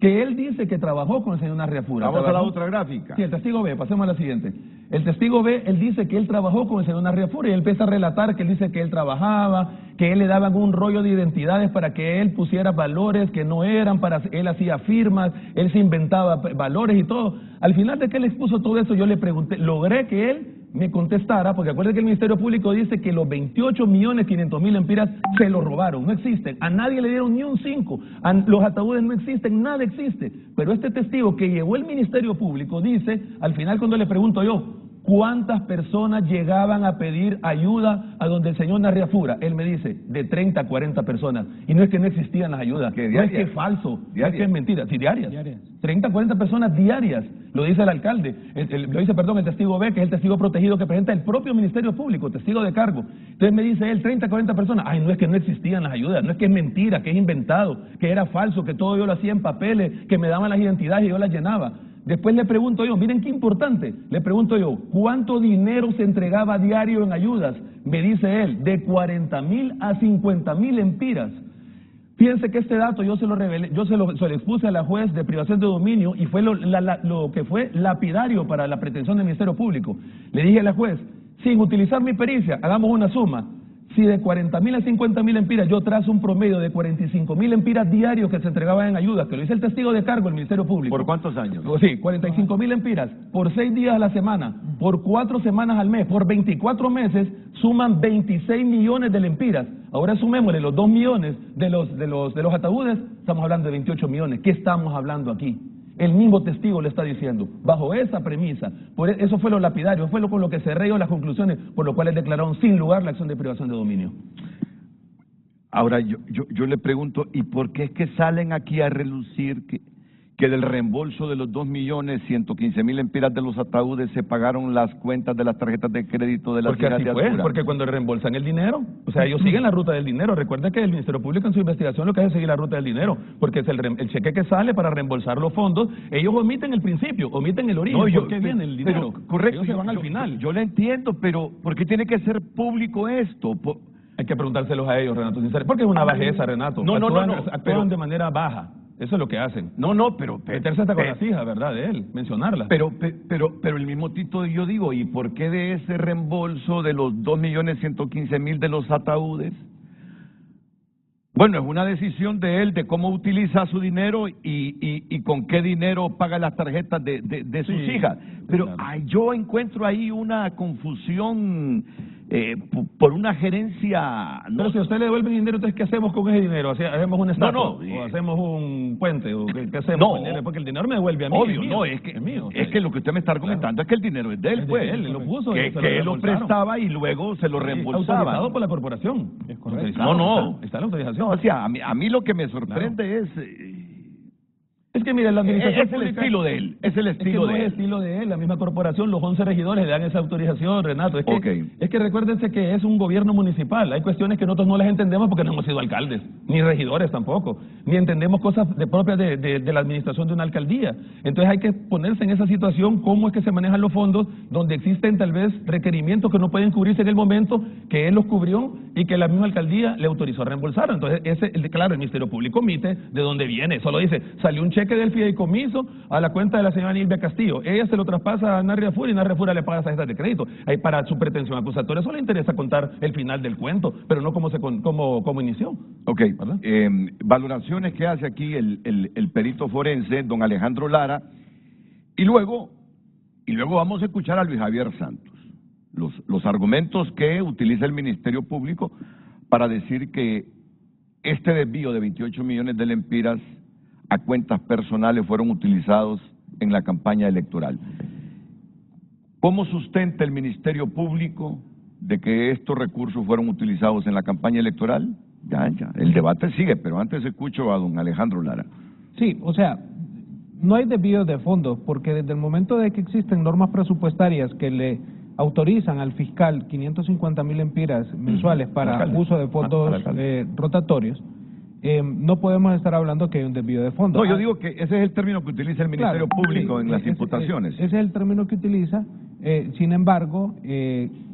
[SPEAKER 8] que él dice que trabajó con el señor Narriafura.
[SPEAKER 2] Vamos a la otra gráfica.
[SPEAKER 8] Sí, el testigo B, pasemos a la siguiente. El testigo B, él dice que él trabajó con el señor Narriafura y él empieza a relatar que él dice que él trabajaba, que él le daban un rollo de identidades para que él pusiera valores que no eran, él hacía firmas, él se inventaba valores y todo. Al final de que él expuso todo eso, yo le pregunté, logré que él me contestara, porque acuérdense que el Ministerio Público dice que los 28.500.000 lempiras se los robaron, no existen, a nadie le dieron ni un 5, los ataúdes no existen, nada existe, pero este testigo que llevó el Ministerio Público dice, al final cuando le pregunto yo, ¿cuántas personas llegaban a pedir ayuda a donde el señor Narriafura? Él me dice, de 30 a 40 personas. Y no es que no existían las ayudas, no es que es falso, no es que es mentira, sí, diarias. 30 a 40 personas diarias, lo dice el alcalde, lo dice, el testigo B, que es el testigo protegido que presenta el propio Ministerio Público, testigo de cargo. Entonces me dice él, 30 a 40 personas, ay, no es que no existían las ayudas, no es que es mentira, que es inventado, que era falso, que todo yo lo hacía en papeles, que me daban las identidades y yo las llenaba. Después le pregunto yo, miren qué importante, le pregunto yo, ¿cuánto dinero se entregaba a diario en ayudas? Me dice él, de 40.000 a 50.000 lempiras. Fíjense que este dato yo se lo revelé, se lo expuse a la juez de privación de dominio y fue lo que fue lapidario para la pretensión del Ministerio Público. Le dije a la juez, sin utilizar mi pericia, hagamos una suma. Si de 40.000 a 50.000 lempiras yo trazo un promedio de 45.000 lempiras diarios que se entregaban en ayudas, que lo dice el testigo de cargo del Ministerio Público.
[SPEAKER 2] ¿Por cuántos años?
[SPEAKER 8] Sí, 45.000 lempiras, por 6 días a la semana, por 4 semanas al mes, por 24 meses, suman 26 millones de lempiras. Ahora sumémosle los 2 millones de los ataúdes, estamos hablando de 28 millones. ¿Qué estamos hablando aquí? El mismo testigo le está diciendo, bajo esa premisa, eso fue lo lapidario, fue con lo que se reyó las conclusiones, por lo cual él declararon sin lugar la acción de privación de dominio.
[SPEAKER 2] Ahora, yo le pregunto, ¿y por qué es que salen aquí a relucir que del reembolso de los 2.115.000 lempiras de los ataúdes se pagaron las cuentas de las tarjetas de crédito de las hijas de Altura?
[SPEAKER 8] Porque cuando reembolsan el dinero, o sea, ellos siguen la ruta del dinero. Recuerda que el Ministerio Público en su investigación lo que hace es seguir la ruta del dinero, porque es el cheque que sale para reembolsar los fondos, ellos omiten el principio, omiten el origen, ¿por qué viene el dinero?
[SPEAKER 2] Pero, correcto,
[SPEAKER 8] ellos se van al final.
[SPEAKER 2] Yo lo entiendo, pero ¿por qué tiene que ser público esto?
[SPEAKER 8] Hay que preguntárselos a ellos, Renato, sinceramente, porque es una bajeza, Renato. Actúan de manera baja. Eso es lo que hacen.
[SPEAKER 2] Pero
[SPEAKER 8] meterse hasta con las hijas, ¿verdad? De él, mencionarlas.
[SPEAKER 2] Pero el mismo Tito, yo digo, ¿y por qué de ese reembolso de los 2.115.000 de los ataúdes? Bueno, es una decisión de él de cómo utiliza su dinero y con qué dinero paga las tarjetas de sus hijas. Pero claro, yo encuentro ahí una confusión por una gerencia.
[SPEAKER 8] Pero si a usted le devuelve dinero, entonces ¿qué hacemos con ese dinero? ¿Hacemos un estatua? ¿O hacemos un puente? ¿O qué hacemos con el dinero? Porque el dinero me devuelve a mí.
[SPEAKER 2] Obvio, es mío. Es que lo que usted me está argumentando es que el dinero es de él, pues.
[SPEAKER 8] Él lo puso.
[SPEAKER 2] Que él lo prestaba y luego se lo reembolsaba.
[SPEAKER 8] Autorizado por la corporación.
[SPEAKER 2] Es correcto.
[SPEAKER 8] Está la autorización.
[SPEAKER 2] No, o sea, a mí lo que me sorprende
[SPEAKER 8] es que mire, la administración
[SPEAKER 2] es el estilo de él, es el estilo de él.
[SPEAKER 8] Es el estilo de él, la misma corporación, los 11 regidores le dan esa autorización, Renato. Es que recuérdense que es un gobierno municipal, hay cuestiones que nosotros no las entendemos porque no hemos sido alcaldes, ni regidores tampoco, ni entendemos cosas propias de la administración de una alcaldía. Entonces hay que ponerse en esa situación, cómo es que se manejan los fondos, donde existen tal vez requerimientos que no pueden cubrirse en el momento, que él los cubrió y que la misma alcaldía le autorizó a reembolsar. Entonces, claro, el Ministerio Público omite de dónde viene, solo dice, salió un cheque del fideicomiso a la cuenta de la señora Nilvia Castillo. Ella se lo traspasa a Narriafura y Narriafura le paga esas tarjetas de crédito. Ahí para su pretensión acusatoria eso le interesa contar el final del cuento, pero no cómo inició.
[SPEAKER 2] Ok, valoraciones que hace aquí el perito forense, don Alejandro Lara, y luego vamos a escuchar a Luis Javier Santos, los argumentos que utiliza el Ministerio Público para decir que este desvío de 28 millones de lempiras a cuentas personales fueron utilizados en la campaña electoral. ¿Cómo sustenta el Ministerio Público de que estos recursos fueron utilizados en la campaña electoral? Ya, el debate sigue, pero antes escucho a don Alejandro Lara.
[SPEAKER 10] Sí, o sea, no hay desvío de fondos, porque desde el momento de que existen normas presupuestarias que le autorizan al fiscal 550.000 lempiras mensuales para uso de fondos rotatorios, no podemos estar hablando que hay un desvío de fondos.
[SPEAKER 2] No, yo digo que ese es el término que utiliza el Ministerio Público en las imputaciones.
[SPEAKER 10] Ese es el término que utiliza. Sin embargo,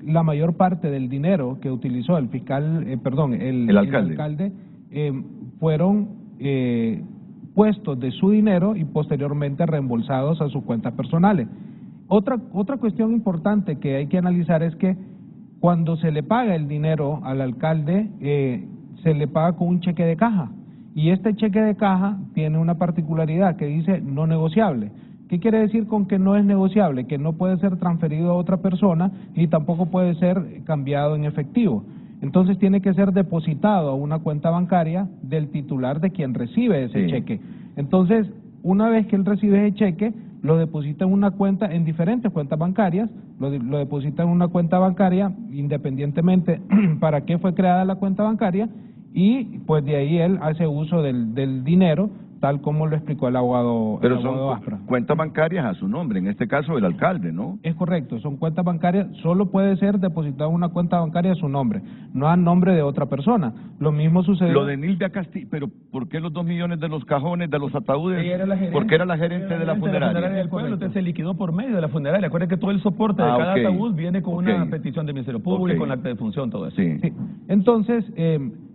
[SPEAKER 10] la mayor parte del dinero que utilizó el fiscal, el alcalde, fueron puestos de su dinero y posteriormente reembolsados a sus cuentas personales. Otra cuestión importante que hay que analizar es que cuando se le paga el dinero al alcalde, se le paga con un cheque de caja. Y este cheque de caja tiene una particularidad que dice no negociable. ¿Qué quiere decir con que no es negociable? Que no puede ser transferido a otra persona y tampoco puede ser cambiado en efectivo. Entonces tiene que ser depositado a una cuenta bancaria del titular de quien recibe ese cheque. Entonces, una vez que él recibe ese cheque, lo deposita en una cuenta, en diferentes cuentas bancarias, lo deposita en una cuenta bancaria independientemente para qué fue creada la cuenta bancaria, y pues de ahí él hace uso del dinero, tal como lo explicó el abogado.
[SPEAKER 2] Pero son cuentas bancarias a su nombre, en este caso el alcalde, ¿no?
[SPEAKER 10] Es correcto, son cuentas bancarias, solo puede ser depositado en una cuenta bancaria a su nombre, no a nombre de otra persona. Lo mismo sucedió.
[SPEAKER 2] Lo de Nilvia Castillo, pero ¿por qué los 2 millones de los cajones, de los ataúdes? Porque era la gerente de la funeraria.
[SPEAKER 8] Del pueblo, entonces se liquidó por medio de la funeraria. Acuérdense que todo el soporte de cada ataúd viene con una petición del Ministerio Público, con acta de función, todo eso.
[SPEAKER 10] Sí. Entonces,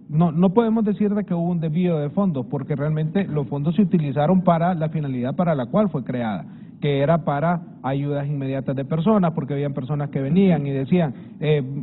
[SPEAKER 10] no podemos decir de que hubo un desvío de fondos, porque realmente los fondos se utilizaron para la finalidad para la cual fue creada, que era para ayudas inmediatas de personas, porque habían personas que venían y decían,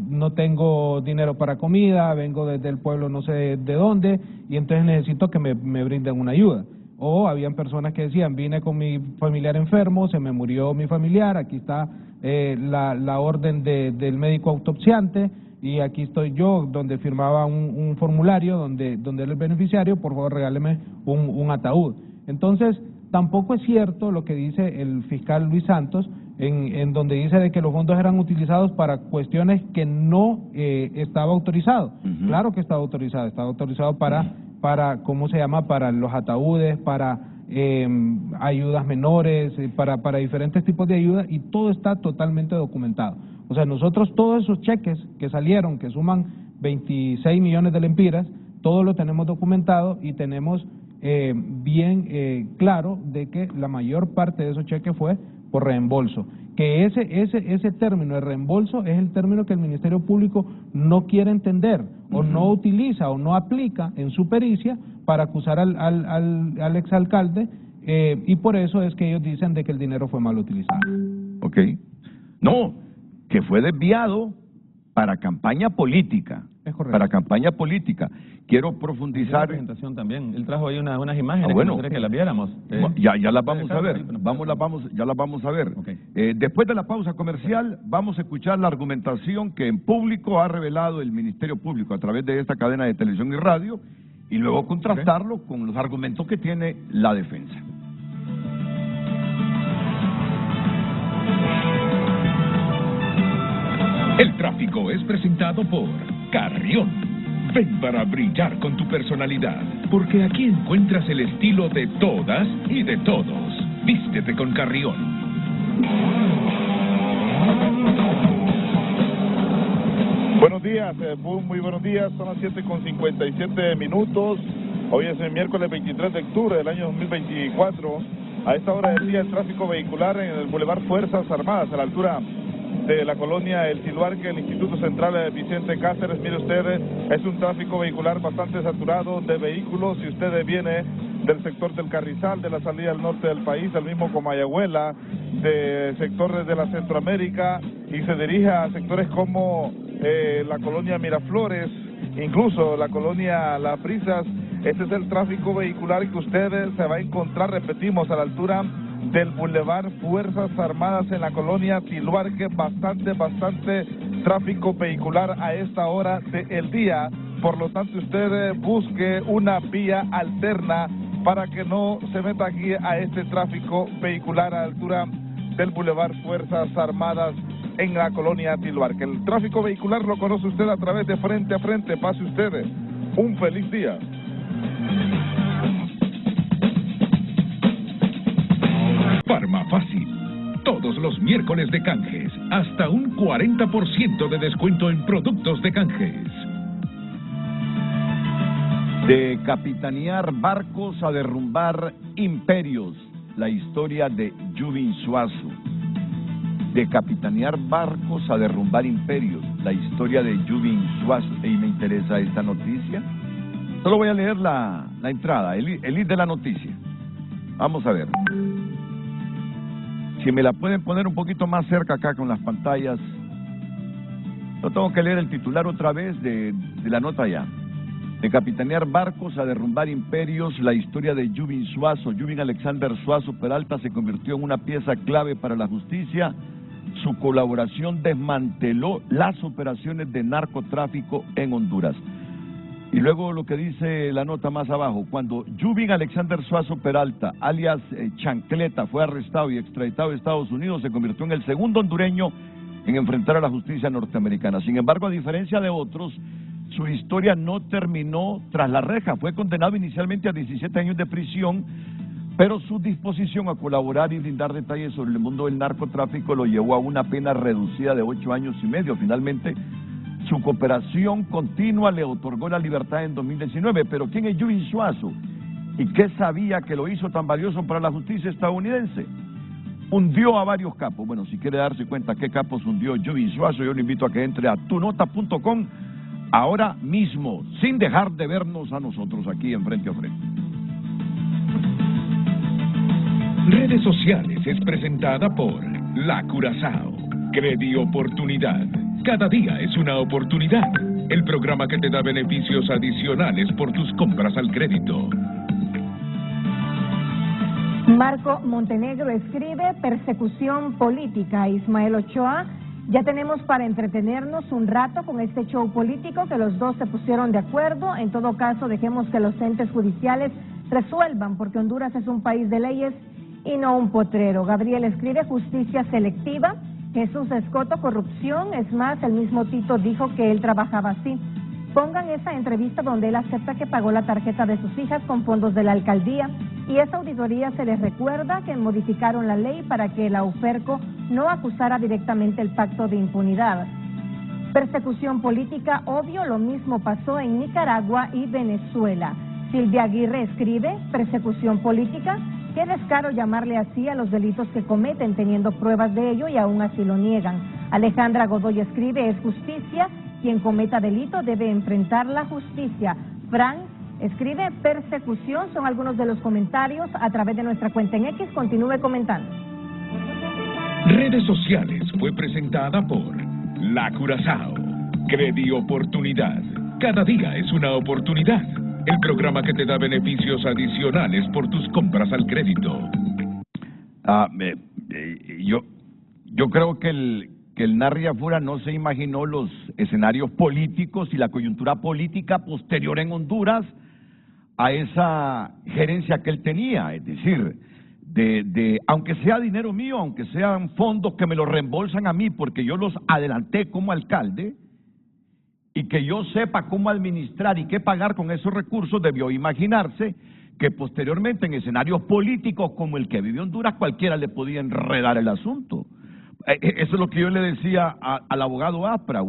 [SPEAKER 10] no tengo dinero para comida, vengo desde el pueblo no sé de dónde, y entonces necesito que me brinden una ayuda. O habían personas que decían, vine con mi familiar enfermo, se me murió mi familiar, aquí está la orden del médico autopsiante, y aquí estoy yo, donde firmaba un formulario donde era el beneficiario, por favor regáleme un ataúd. Entonces, tampoco es cierto lo que dice el fiscal Luis Santos, en donde dice de que los fondos eran utilizados para cuestiones que no estaba autorizado. Claro que estaba autorizado para ¿cómo se llama?, para los ataúdes, para ayudas menores, para diferentes tipos de ayudas, y todo está totalmente documentado. O sea, nosotros todos esos cheques que salieron, que suman 26 millones de lempiras, todo lo tenemos documentado y tenemos bien claro de que la mayor parte de esos cheques fue por reembolso. Que ese término de reembolso es el término que el Ministerio Público no quiere entender, o no utiliza o no aplica en su pericia para acusar al exalcalde, y por eso es que ellos dicen de que el dinero fue mal utilizado.
[SPEAKER 2] Ok. No, que fue desviado para campaña política.
[SPEAKER 10] Es correcto.
[SPEAKER 2] Para campaña política. Quiero profundizar.
[SPEAKER 8] La presentación también. Él trajo ahí unas imágenes
[SPEAKER 2] bueno,
[SPEAKER 8] que las viéramos.
[SPEAKER 2] Ya las vamos a ver. Ya las vamos a ver.
[SPEAKER 8] Okay.
[SPEAKER 2] Después de la pausa comercial, vamos a escuchar la argumentación que en público ha revelado el Ministerio Público a través de esta cadena de televisión y radio, y luego contrastarlo con los argumentos que tiene la defensa.
[SPEAKER 1] El tráfico es presentado por Carrión. Ven para brillar con tu personalidad, porque aquí encuentras el estilo de todas y de todos. Vístete con Carrión.
[SPEAKER 11] Buenos días, muy buenos días, son las 7:57. Hoy es el miércoles 23 de octubre del año 2024. A esta hora del día el tráfico vehicular en el Boulevard Fuerzas Armadas, a la altura de la colonia El Tiluarque, el Instituto Central Vicente Cáceres. Mire usted, es un tráfico vehicular bastante saturado de vehículos. Si usted viene del sector del Carrizal, de la salida al norte del país, del mismo Comayagüela, de sectores de la Centroamérica, y se dirige a sectores como la colonia Miraflores, incluso la colonia Las Brisas, este es el tráfico vehicular que ustedes se va a encontrar, repetimos, a la altura del Boulevard Fuerzas Armadas en la colonia Tiluarque. Bastante tráfico vehicular a esta hora del día. Por lo tanto, usted busque una vía alterna para que no se meta aquí a este tráfico vehicular a la altura del Boulevard Fuerzas Armadas en la colonia Tiluarque. El tráfico vehicular lo conoce usted a través de Frente a Frente. Pase usted un feliz día.
[SPEAKER 1] Farmafácil. Todos los miércoles de canjes. Hasta un 40% de descuento en productos de canjes.
[SPEAKER 2] De capitanear barcos a derrumbar imperios. La historia de Yubin Suazo. De capitanear barcos a derrumbar imperios. La historia de Yubin Suazo. Y me interesa esta noticia. Solo voy a leer la entrada, el lead de la noticia. Vamos a ver. Si me la pueden poner un poquito más cerca acá con las pantallas. Yo tengo que leer el titular otra vez de la nota ya. De capitanear barcos a derrumbar imperios, la historia de Yubin Suazo. Yubin Alexander Suazo Peralta se convirtió en una pieza clave para la justicia. Su colaboración desmanteló las operaciones de narcotráfico en Honduras. Y luego lo que dice la nota más abajo, cuando Yubin Alexander Suazo Peralta, alias Chancleta, fue arrestado y extraditado a Estados Unidos, se convirtió en el segundo hondureño en enfrentar a la justicia norteamericana. Sin embargo, a diferencia de otros, su historia no terminó tras la reja. Fue condenado inicialmente a 17 años de prisión, pero su disposición a colaborar y brindar detalles sobre el mundo del narcotráfico lo llevó a una pena reducida de 8 años y medio. Finalmente, su cooperación continua le otorgó la libertad en 2019. Pero ¿quién es Yubin Suazo? ¿Y qué sabía que lo hizo tan valioso para la justicia estadounidense? Hundió a varios capos. Bueno, si quiere darse cuenta qué capos hundió Yubin Suazo, yo le invito a que entre a tunota.com ahora mismo, sin dejar de vernos a nosotros aquí en Frente a Frente.
[SPEAKER 1] Redes Sociales es presentada por La Curazao. Credi Oportunidad. Cada día es una oportunidad. El programa que te da beneficios adicionales por tus compras al crédito.
[SPEAKER 4] Marco Montenegro escribe persecución política. Ismael Ochoa, ya tenemos para entretenernos un rato con este show político que los dos se pusieron de acuerdo. En todo caso, dejemos que los entes judiciales resuelvan, porque Honduras es un país de leyes y no un potrero. Gabriel escribe justicia selectiva. Jesús Escoto, corrupción. Es más, el mismo Tito dijo que él trabajaba así. Pongan esa entrevista donde él acepta que pagó la tarjeta de sus hijas con fondos de la alcaldía, y esa auditoría se les recuerda que modificaron la ley para que la UFERCO no acusara directamente el pacto de impunidad. Persecución política, obvio, lo mismo pasó en Nicaragua y Venezuela. Silvia Aguirre escribe persecución política. Qué descaro llamarle así a los delitos que cometen teniendo pruebas de ello y aún así lo niegan. Alejandra Godoy escribe es justicia. Quien cometa delito debe enfrentar la justicia. Fran escribe persecución. Son algunos de los comentarios a través de nuestra cuenta en X. Continúe comentando.
[SPEAKER 1] Redes Sociales fue presentada por La Curazao. Credi Oportunidad. Cada día es una oportunidad. El programa que te da beneficios adicionales por tus compras al crédito.
[SPEAKER 2] Yo creo que el Narri Afura no se imaginó los escenarios políticos y la coyuntura política posterior en Honduras a esa gerencia que él tenía. Es decir, aunque sea dinero mío, aunque sean fondos que me los reembolsan a mí porque yo los adelanté como alcalde, y que yo sepa cómo administrar y qué pagar con esos recursos, debió imaginarse que posteriormente en escenarios políticos como el que vivió Honduras, cualquiera le podía enredar el asunto. Eso es lo que yo le decía al abogado Aspra,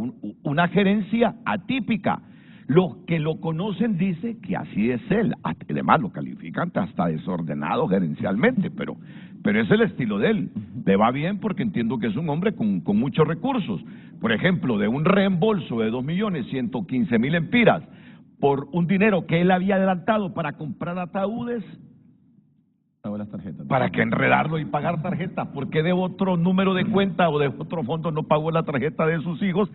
[SPEAKER 2] una gerencia atípica. Los que lo conocen dicen que así es él, además lo califican hasta desordenado gerencialmente, pero es el estilo de él. Le va bien porque entiendo que es un hombre con muchos recursos. Por ejemplo, de un reembolso de 2.115.000 empiras por un dinero que él había adelantado para comprar ataúdes,
[SPEAKER 8] pagó las tarjetas.
[SPEAKER 2] ¿Para qué enredarlo y pagar tarjetas? ¿Por qué de otro número de cuenta o de otro fondo no pagó la tarjeta de sus hijos?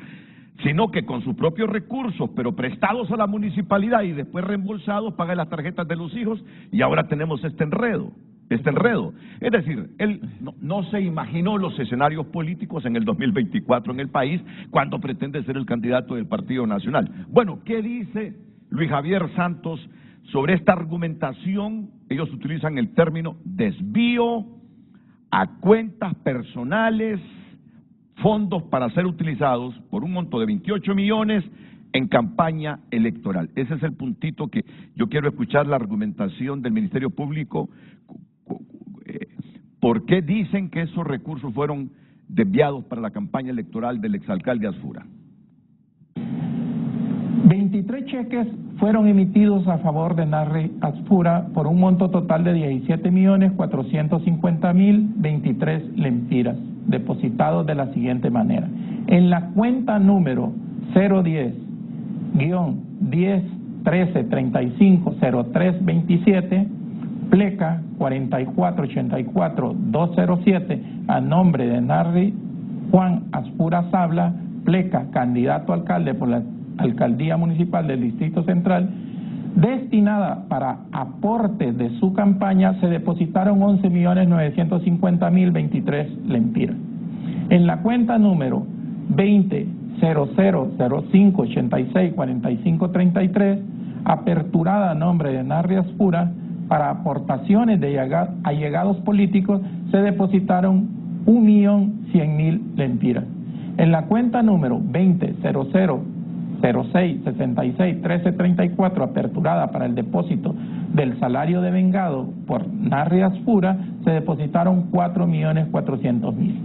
[SPEAKER 2] Sino que con sus propios recursos, pero prestados a la municipalidad y después reembolsados, paga las tarjetas de los hijos y ahora tenemos este enredo. Es decir, él no se imaginó los escenarios políticos en el 2024 en el país cuando pretende ser el candidato del Partido Nacional. Bueno, ¿qué dice Luis Javier Santos sobre esta argumentación? Ellos utilizan el término desvío a cuentas personales, fondos para ser utilizados por un monto de 28 millones en campaña electoral. Ese es el puntito que yo quiero escuchar, la argumentación del Ministerio Público. ¿Por qué dicen que esos recursos fueron desviados para la campaña electoral del exalcalde Asfura?
[SPEAKER 9] 23 cheques fueron emitidos a favor de Narri Asfura por un monto total de 17.450.023 lempiras, depositados de la siguiente manera. En la cuenta número 010-1013350327 pleca 4484-207 a nombre de Narri Juan Aspura Sabla, pleca candidato a alcalde por la Alcaldía Municipal del Distrito Central, destinada para aportes de su campaña, se depositaron 11.950.023 lempiras. En la cuenta número 20-0005-86-45-33, aperturada a nombre de Narri Aspura, para aportaciones de allegados políticos, se depositaron 1.100.000 lempiras. En la cuenta número 20-0006-66-1334, aperturada para el depósito del salario de vengado por Narri Aspura, se depositaron 4.400.000.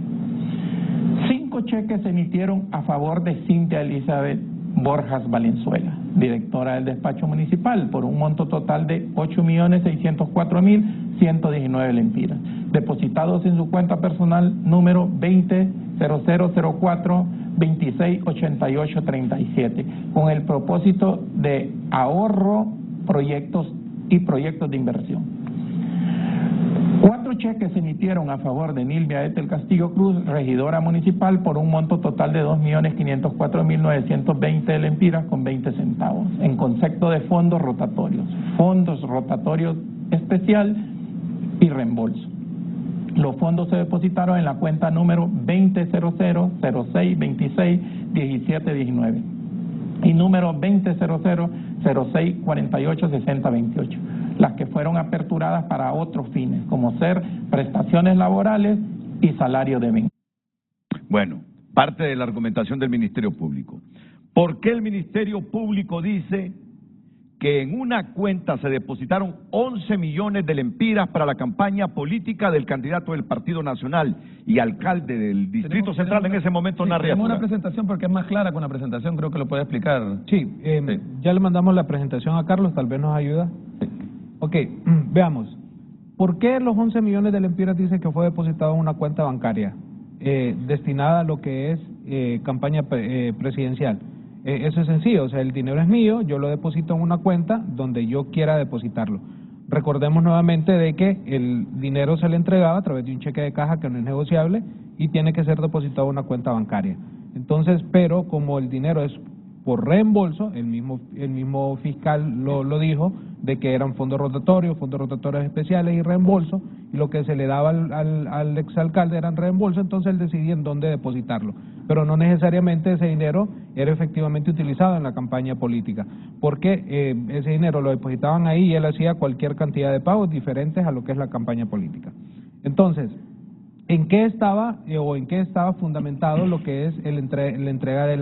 [SPEAKER 9] 5 cheques se emitieron a favor de Cintia Elizabeth Borjas Valenzuela, directora del despacho municipal, por un monto total de 8.604.119 lempiras, depositados en su cuenta personal número 20-0004-268837, con el propósito de ahorro, proyectos de inversión. 4 cheques se emitieron a favor de Nilvia Ethel Castillo Cruz, regidora municipal, por un monto total de 2.504.920 lempiras con 20 centavos, en concepto de fondos rotatorios especial y reembolso. Los fondos se depositaron en la cuenta número 20-00-06-26-17-19 y número 20-00-06-48-60-28, las que fueron aperturadas para otros fines, como ser prestaciones laborales y salario de venta.
[SPEAKER 2] Bueno, parte de la argumentación del Ministerio Público. ¿Por qué el Ministerio Público dice que en una cuenta se depositaron 11 millones de lempiras para la campaña política del candidato del Partido Nacional y alcalde del Distrito Central en ese momento, Narri Aspura?
[SPEAKER 8] Tenemos una presentación porque es más clara con la presentación, creo que lo puede explicar.
[SPEAKER 10] Sí, ya le mandamos la presentación a Carlos, tal vez nos ayuda. Sí. Ok, veamos. ¿Por qué los 11 millones de lempiras dice que fue depositado en una cuenta bancaria destinada a lo que es campaña presidencial? Eso es sencillo, o sea, el dinero es mío, yo lo deposito en una cuenta donde yo quiera depositarlo. Recordemos nuevamente de que el dinero se le entregaba a través de un cheque de caja que no es negociable y tiene que ser depositado en una cuenta bancaria. Entonces, pero como el dinero es por reembolso, el mismo fiscal lo dijo, de que eran fondos rotatorios especiales y reembolso, y lo que se le daba al exalcalde eran reembolso, entonces él decidía en dónde depositarlo. Pero no necesariamente ese dinero era efectivamente utilizado en la campaña política, porque ese dinero lo depositaban ahí y él hacía cualquier cantidad de pagos diferentes a lo que es la campaña política. Entonces, ¿en qué estaba fundamentado lo que es la entrega de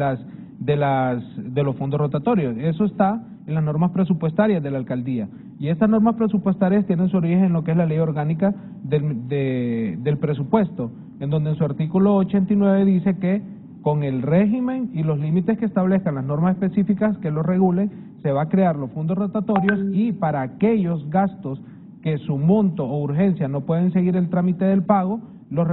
[SPEAKER 10] los fondos rotatorios? Eso está en las normas presupuestarias de la alcaldía, y estas normas presupuestarias tienen su origen en lo que es la ley orgánica del presupuesto, en donde en su artículo 89 dice que con el régimen y los límites que establezcan las normas específicas que lo regulen, se va a crear los fondos rotatorios, y para aquellos gastos que su monto o urgencia no pueden seguir el trámite del pago, la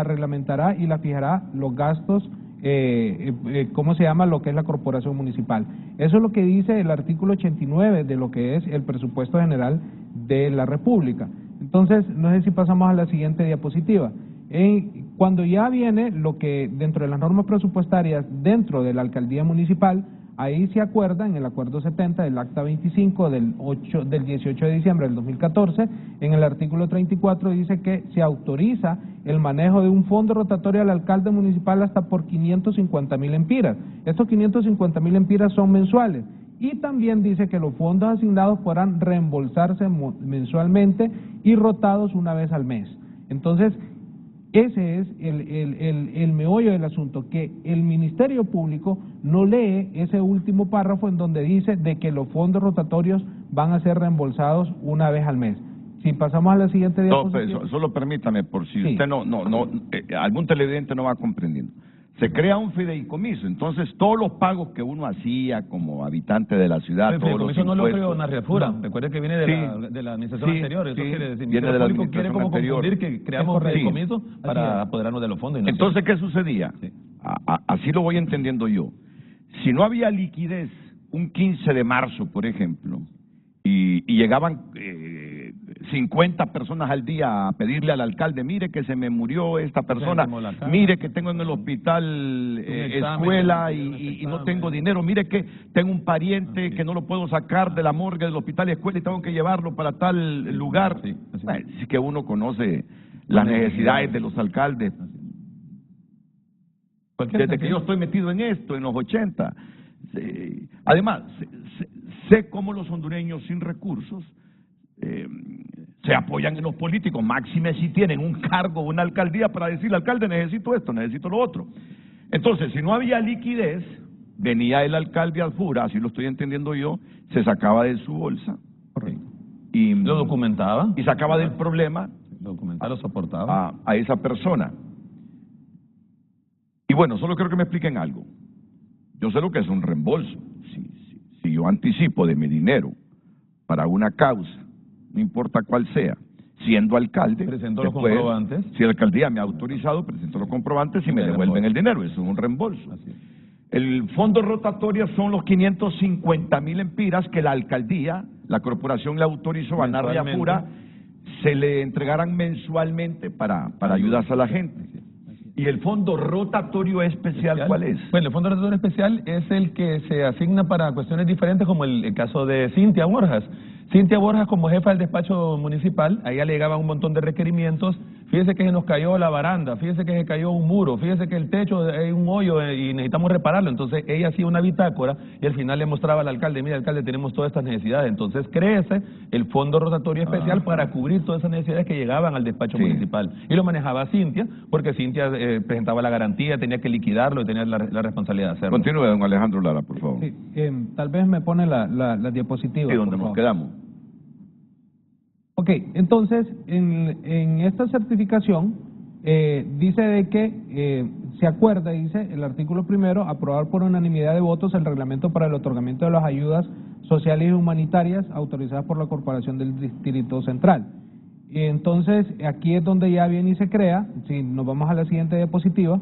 [SPEAKER 10] reglamentará y la fijará los gastos, lo que es la corporación municipal. Eso es lo que dice el artículo 89 de lo que es el presupuesto general de la República. Entonces, no sé si pasamos a la siguiente diapositiva. Cuando ya viene lo que dentro de las normas presupuestarias dentro de la alcaldía municipal, ahí se acuerda en el acuerdo 70 del acta 25 del 18 de diciembre del 2014, en el artículo 34 dice que se autoriza el manejo de un fondo rotatorio al alcalde municipal hasta por 550.000 lempiras. Estos 550.000 lempiras son mensuales, y también dice que los fondos asignados podrán reembolsarse mensualmente y rotados una vez al mes. Entonces, ese es el meollo del asunto, que el Ministerio Público no lee ese último párrafo en donde dice de que los fondos rotatorios van a ser reembolsados una vez al mes. Si pasamos a la siguiente diapositiva.
[SPEAKER 2] No, solo permítame, por si usted algún televidente no va comprendiendo. Se crea un fideicomiso, entonces todos los pagos que uno hacía como habitante de la ciudad, todos los impuestos...
[SPEAKER 8] no lo creó Narri Aspura, recuerde que viene de la administración anterior, eso quiere decir, viene de la administración quiere como anterior. Confundir que creamos fideicomiso para apoderarnos de los fondos.
[SPEAKER 2] Entonces, ¿qué sucedía? Sí. Así lo voy entendiendo yo. Si no había liquidez un 15 de marzo, por ejemplo, y llegaban 50 personas al día a pedirle al alcalde, mire que se me murió esta persona, mire que tengo en el hospital escuela y no tengo dinero, mire que tengo un pariente que no lo puedo sacar de la morgue del hospital y escuela y tengo que llevarlo para tal lugar. Sí que uno conoce las necesidades de los alcaldes. Desde que yo estoy metido en esto, en los 80. Además, sé cómo los hondureños sin recursos se apoyan en los políticos, máxime si tienen un cargo, una alcaldía, para decirle, alcalde, necesito esto, necesito lo otro. Entonces, si no había liquidez, venía el alcalde Adfura, así lo estoy entendiendo yo, se sacaba de su bolsa.
[SPEAKER 8] Correcto.
[SPEAKER 2] Y
[SPEAKER 8] lo documentaba.
[SPEAKER 2] Y sacaba del problema
[SPEAKER 8] lo soportaba
[SPEAKER 2] a esa persona. Y bueno, solo quiero que me expliquen algo. Yo sé lo que es un reembolso. Si yo anticipo de mi dinero para una causa, no importa cuál sea, siendo alcalde,
[SPEAKER 8] presento los comprobantes.
[SPEAKER 2] Si la alcaldía me ha autorizado, presento los comprobantes y me devuelven el dinero. Eso es un reembolso. El fondo rotatorio son los 550,000 empiras que la alcaldía, la corporación le autorizó a Narri Apura, se le entregaran mensualmente para ayudarse a la gente. ¿Y el fondo rotatorio especial cuál es?
[SPEAKER 8] Bueno, el fondo rotatorio especial es el que se asigna para cuestiones diferentes, como el caso de Cintia Borjas. Cintia Borjas, como jefa del despacho municipal, a ella le llegaban un montón de requerimientos. Fíjese que se nos cayó la baranda, fíjese que se cayó un muro, fíjese que el techo hay un hoyo y necesitamos repararlo. Entonces ella hacía una bitácora y al final le mostraba al alcalde, mira alcalde, tenemos todas estas necesidades. Entonces crece el fondo rotatorio especial para cubrir todas esas necesidades que llegaban al despacho municipal. Y lo manejaba Cintia, porque Cintia presentaba la garantía, tenía que liquidarlo y tenía la responsabilidad de hacerlo.
[SPEAKER 2] Continúe, don Alejandro Lara, por favor.
[SPEAKER 10] Sí, tal vez me pone la diapositiva.
[SPEAKER 2] Sí, donde nos quedamos.
[SPEAKER 10] Ok, entonces, en esta certificación dice de que se acuerda, dice el artículo primero, aprobar por unanimidad de votos el reglamento para el otorgamiento de las ayudas sociales y humanitarias autorizadas por la Corporación del Distrito Central. Y entonces, aquí es donde ya viene y se crea, si nos vamos a la siguiente diapositiva,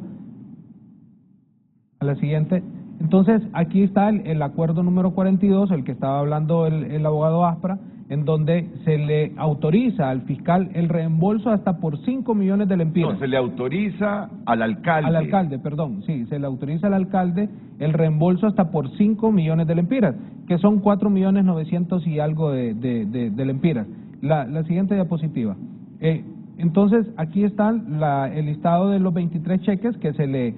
[SPEAKER 10] a la siguiente. Entonces, aquí está el acuerdo número 42, el que estaba hablando el abogado Aspra, en donde se le autoriza al fiscal el reembolso hasta por 5 millones de lempiras.
[SPEAKER 2] No, se le autoriza al alcalde.
[SPEAKER 10] Al alcalde, perdón, sí, se le autoriza al alcalde el reembolso hasta por 5 millones de lempiras, que son 4.900.000 y algo de lempiras. La siguiente diapositiva. Entonces, aquí está el listado de los 23 cheques que se le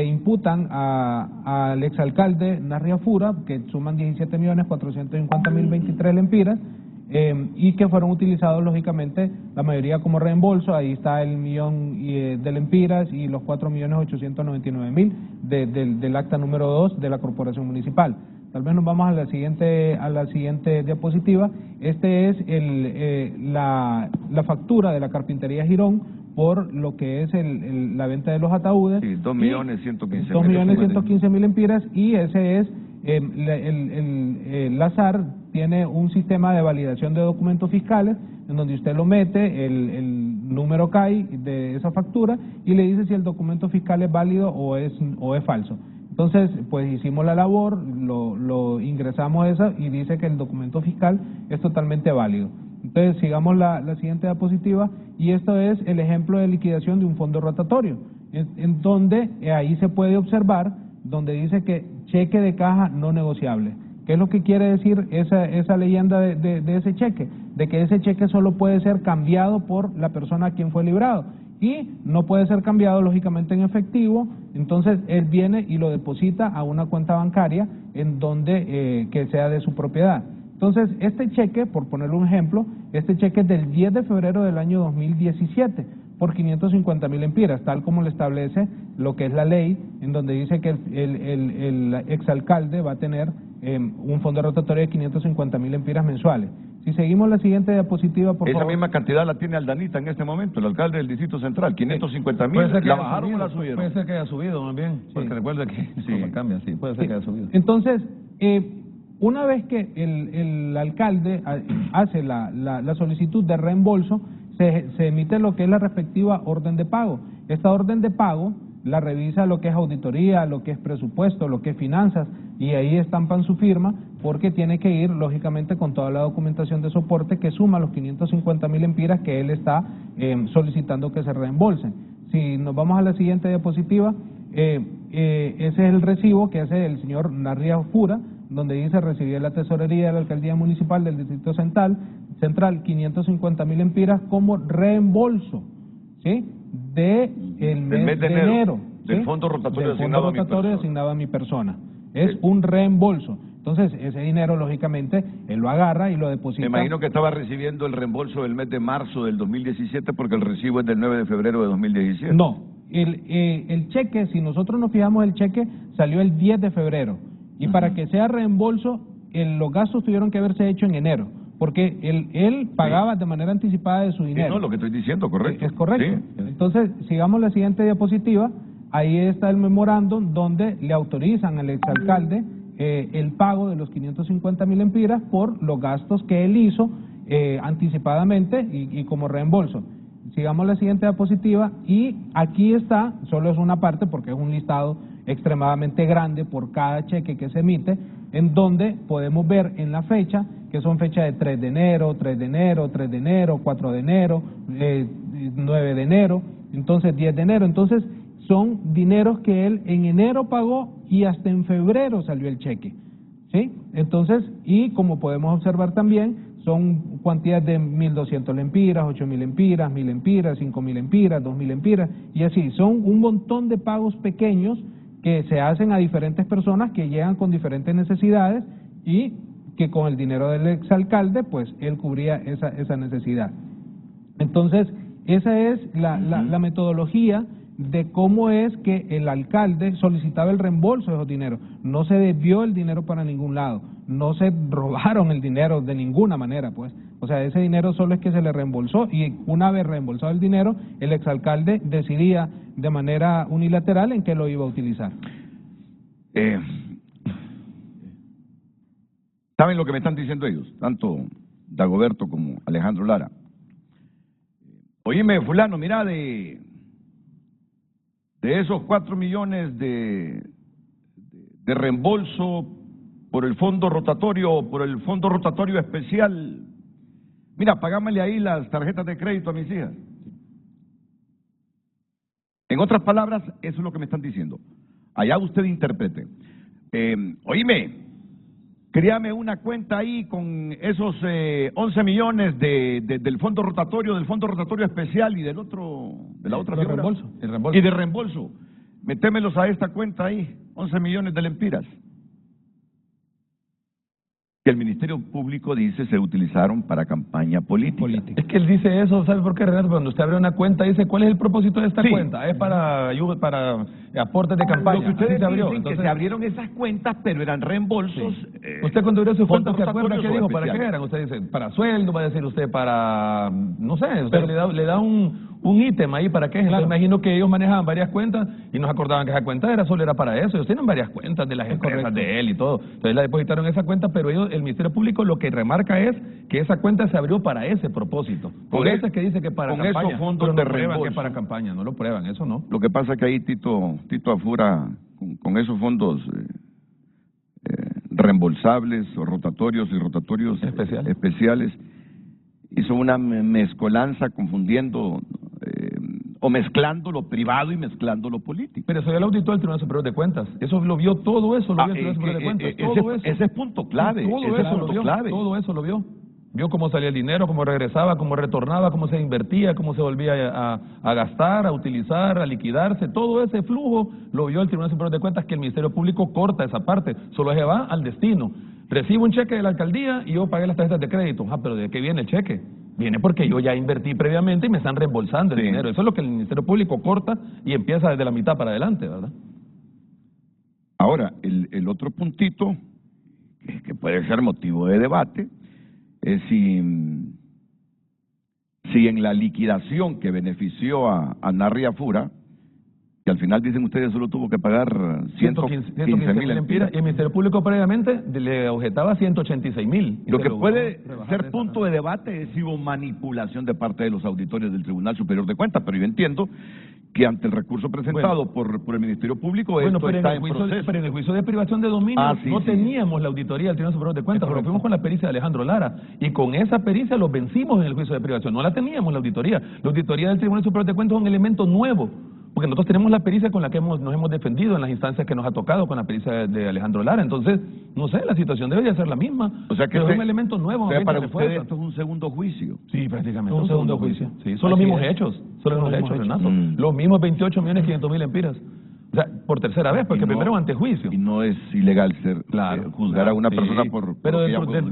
[SPEAKER 10] imputan al exalcalde Narri Apura, que suman 17.450.023 lempiras, y que fueron utilizados lógicamente la mayoría como reembolso. Ahí está el 1.000.000 de lempiras y los 4.899.000 del acta número 2 de la corporación municipal. Tal vez nos vamos a la siguiente diapositiva. Este es la factura de la Carpintería Girón por lo que es la venta de los ataúdes.
[SPEAKER 2] Sí, 2.115.000.
[SPEAKER 10] 2.115.000 empiras, y ese es la SAR tiene un sistema de validación de documentos fiscales en donde usted lo mete, el número CAI de esa factura y le dice si el documento fiscal es válido o es falso. Entonces, pues hicimos la labor, lo ingresamos y dice que el documento fiscal es totalmente válido. Entonces, sigamos la siguiente diapositiva, y esto es el ejemplo de liquidación de un fondo rotatorio, en donde ahí se puede observar, donde dice que cheque de caja no negociable. ¿Qué es lo que quiere decir esa leyenda de ese cheque? De que ese cheque solo puede ser cambiado por la persona a quien fue librado, y no puede ser cambiado lógicamente en efectivo. Entonces él viene y lo deposita a una cuenta bancaria en donde que sea de su propiedad. Entonces este cheque, por ponerle un ejemplo, este cheque es del 10 de febrero del año 2017 por 550.000 empiras, tal como le establece lo que es la ley, en donde dice que el exalcalde va a tener un fondo rotatorio de 550.000 empiras mensuales. Si seguimos la siguiente diapositiva, por favor.
[SPEAKER 2] Esa misma cantidad la tiene Aldanita en este momento, el alcalde del Distrito Central, 550.000. ¿La bajaron o la subieron?
[SPEAKER 8] Puede ser que haya subido más bien, porque recuerda que cambia, puede ser que haya subido.
[SPEAKER 10] Entonces, una vez que el alcalde hace la solicitud de reembolso, se emite lo que es la respectiva orden de pago. Esta orden de pago la revisa lo que es auditoría, lo que es presupuesto, lo que es finanzas, y ahí estampan su firma porque tiene que ir, lógicamente, con toda la documentación de soporte que suma los 550.000 empiras que él está solicitando que se reembolsen. Si nos vamos a la siguiente diapositiva, ese es el recibo que hace el señor Narria Fura, donde dice recibir la tesorería de la Alcaldía Municipal del Distrito Central 550.000 empiras como reembolso, ¿sí?, del mes de enero,
[SPEAKER 2] del
[SPEAKER 10] ¿sí?,
[SPEAKER 2] fondo rotatorio
[SPEAKER 10] del fondo rotatorio asignado a mi persona. Es un reembolso. Entonces, ese dinero, lógicamente, él lo agarra y lo deposita.
[SPEAKER 2] Me imagino que estaba recibiendo el reembolso del mes de marzo del 2017 porque el recibo es del 9 de febrero de 2017.
[SPEAKER 10] No, el cheque, si nosotros nos fijamos, el cheque salió el 10 de febrero. Y para que sea reembolso, los gastos tuvieron que haberse hecho en enero, porque él pagaba de manera anticipada de su dinero.
[SPEAKER 2] Sí, no, lo que estoy diciendo, correcto.
[SPEAKER 10] Es correcto.
[SPEAKER 2] Sí.
[SPEAKER 10] Entonces, sigamos la siguiente diapositiva. Ahí está el memorándum donde le autorizan al exalcalde el pago de los 550.000 empiras por los gastos que él hizo anticipadamente y como reembolso. Sigamos la siguiente diapositiva y aquí está, solo es una parte porque es un listado extremadamente grande por cada cheque que se emite, en donde podemos ver en la fecha, que son fechas de 3 de enero, 3 de enero, 3 de enero, 4 de enero, 9 de enero, entonces 10 de enero, entonces son dineros que él en enero pagó y hasta en febrero salió el cheque, ¿sí? Entonces, y como podemos observar también, son cuantías de 1.200 lempiras, 8.000 empiras, 1.000 empiras, 5.000 empiras, 2.000 empiras, y así, son un montón de pagos pequeños que se hacen a diferentes personas que llegan con diferentes necesidades y que con el dinero del exalcalde, pues él cubría esa necesidad. Entonces, esa es la metodología de cómo es que el alcalde solicitaba el reembolso de esos dineros. No se desvió el dinero para ningún lado, no se robaron el dinero de ninguna manera, pues. O sea, ese dinero solo es que se le reembolsó y una vez reembolsado el dinero, el exalcalde decidía de manera unilateral en qué lo iba a utilizar.
[SPEAKER 2] ¿Saben lo que me están diciendo ellos? Tanto Dagoberto como Alejandro Lara. Oíme, fulano, mira, de esos 4 millones de reembolso por el fondo rotatorio especial, mira, pagámosle ahí las tarjetas de crédito a mis hijas. En otras palabras, eso es lo que me están diciendo. Allá usted interprete. Oíme, créame una cuenta ahí con esos 11 millones del fondo rotatorio especial y del otro, de la otra figura.
[SPEAKER 8] El reembolso.
[SPEAKER 2] Y de reembolso. Metémelos a esta cuenta ahí, 11 millones de lempiras. Que el Ministerio Público dice se utilizaron para campaña política.
[SPEAKER 8] Es que él dice eso, ¿sabe por qué, Renato? Cuando usted abre una cuenta, dice, ¿cuál es el propósito de esta cuenta? Es para aportes de campaña.
[SPEAKER 2] Lo que ustedes
[SPEAKER 8] se abrió.
[SPEAKER 2] dicen,
[SPEAKER 8] Entonces,
[SPEAKER 2] que se abrieron esas cuentas, pero eran reembolsos.
[SPEAKER 8] Usted cuando abrió su cuenta, ¿se acuerda qué dijo?
[SPEAKER 2] especiales.
[SPEAKER 8] ¿Para qué eran? Usted dice, para sueldo, va a decir usted para, no sé, usted le da un ítem ahí para qué. Claro. Entonces, imagino que ellos manejaban varias cuentas y nos acordaban que esa cuenta solo era para eso. Ellos tienen varias cuentas de las empresas de él y todo. Entonces la depositaron en esa cuenta, pero ellos, el Ministerio Público lo que remarca es que esa cuenta se abrió para ese propósito. Por eso es que dice que para campaña.
[SPEAKER 2] Con esos fondos
[SPEAKER 8] pero
[SPEAKER 2] de
[SPEAKER 8] no prueban que
[SPEAKER 2] reembolso.
[SPEAKER 8] es para campaña, no lo prueban, eso no.
[SPEAKER 2] Lo que pasa es que ahí Tito Afura, con esos fondos reembolsables o rotatorios y rotatorios especiales, hizo una mezcolanza confundiendo o mezclando lo privado y mezclando lo político.
[SPEAKER 8] Pero eso ya lo auditó el Tribunal Superior de Cuentas. Eso lo vio, todo eso lo vio el Tribunal Superior de Cuentas. Todo eso.
[SPEAKER 2] Ese es punto clave.
[SPEAKER 8] Todo eso lo vio. Vio cómo salía el dinero, cómo regresaba, cómo retornaba, cómo se invertía, cómo se volvía a gastar, a utilizar, a liquidarse. Todo ese flujo lo vio el Tribunal Superior de Cuentas, que el Ministerio Público corta esa parte. Solo se va al destino. Recibo un cheque de la alcaldía y yo pagué las tarjetas de crédito. Pero ¿de qué viene el cheque? Viene porque yo ya invertí previamente y me están reembolsando el dinero. Eso es lo que el Ministerio Público corta y empieza desde la mitad para adelante, ¿verdad?
[SPEAKER 2] Ahora, el otro puntito, que puede ser motivo de debate, es si en la liquidación que benefició a Narria Fura, que al final dicen ustedes solo tuvo que pagar 115.000 empiras,
[SPEAKER 8] y el Ministerio Público previamente le objetaba 186.000.
[SPEAKER 2] Lo que puede ser punto de debate es si hubo manipulación de parte de los auditores del Tribunal Superior de Cuentas, pero yo entiendo que ante el recurso presentado por el Ministerio Público esto
[SPEAKER 8] pero
[SPEAKER 2] está en proceso.
[SPEAKER 8] Pero en el juicio de privación de dominio
[SPEAKER 2] sí,
[SPEAKER 8] teníamos la auditoría del Tribunal Superior de Cuentas, pero fuimos con la pericia de Alejandro Lara, y con esa pericia los vencimos en el juicio de privación. No la teníamos la auditoría. La auditoría del Tribunal Superior de Cuentas es un elemento nuevo, porque nosotros tenemos la pericia con la que nos hemos defendido en las instancias que nos ha tocado con la pericia de Alejandro Lara. Entonces, no sé, la situación debe de ser la misma.
[SPEAKER 2] O sea que
[SPEAKER 8] es un elemento nuevo.
[SPEAKER 2] Para ustedes esto es un segundo juicio.
[SPEAKER 8] Sí, prácticamente. Un segundo juicio. Sí, son
[SPEAKER 10] los
[SPEAKER 8] mismos hechos. Son los mismos hechos, Renato. Los mismos 28.500.000 empiras. O sea, por tercera vez, porque primero antejuicio.
[SPEAKER 2] Y no es ilegal juzgar a una persona por...
[SPEAKER 8] Pero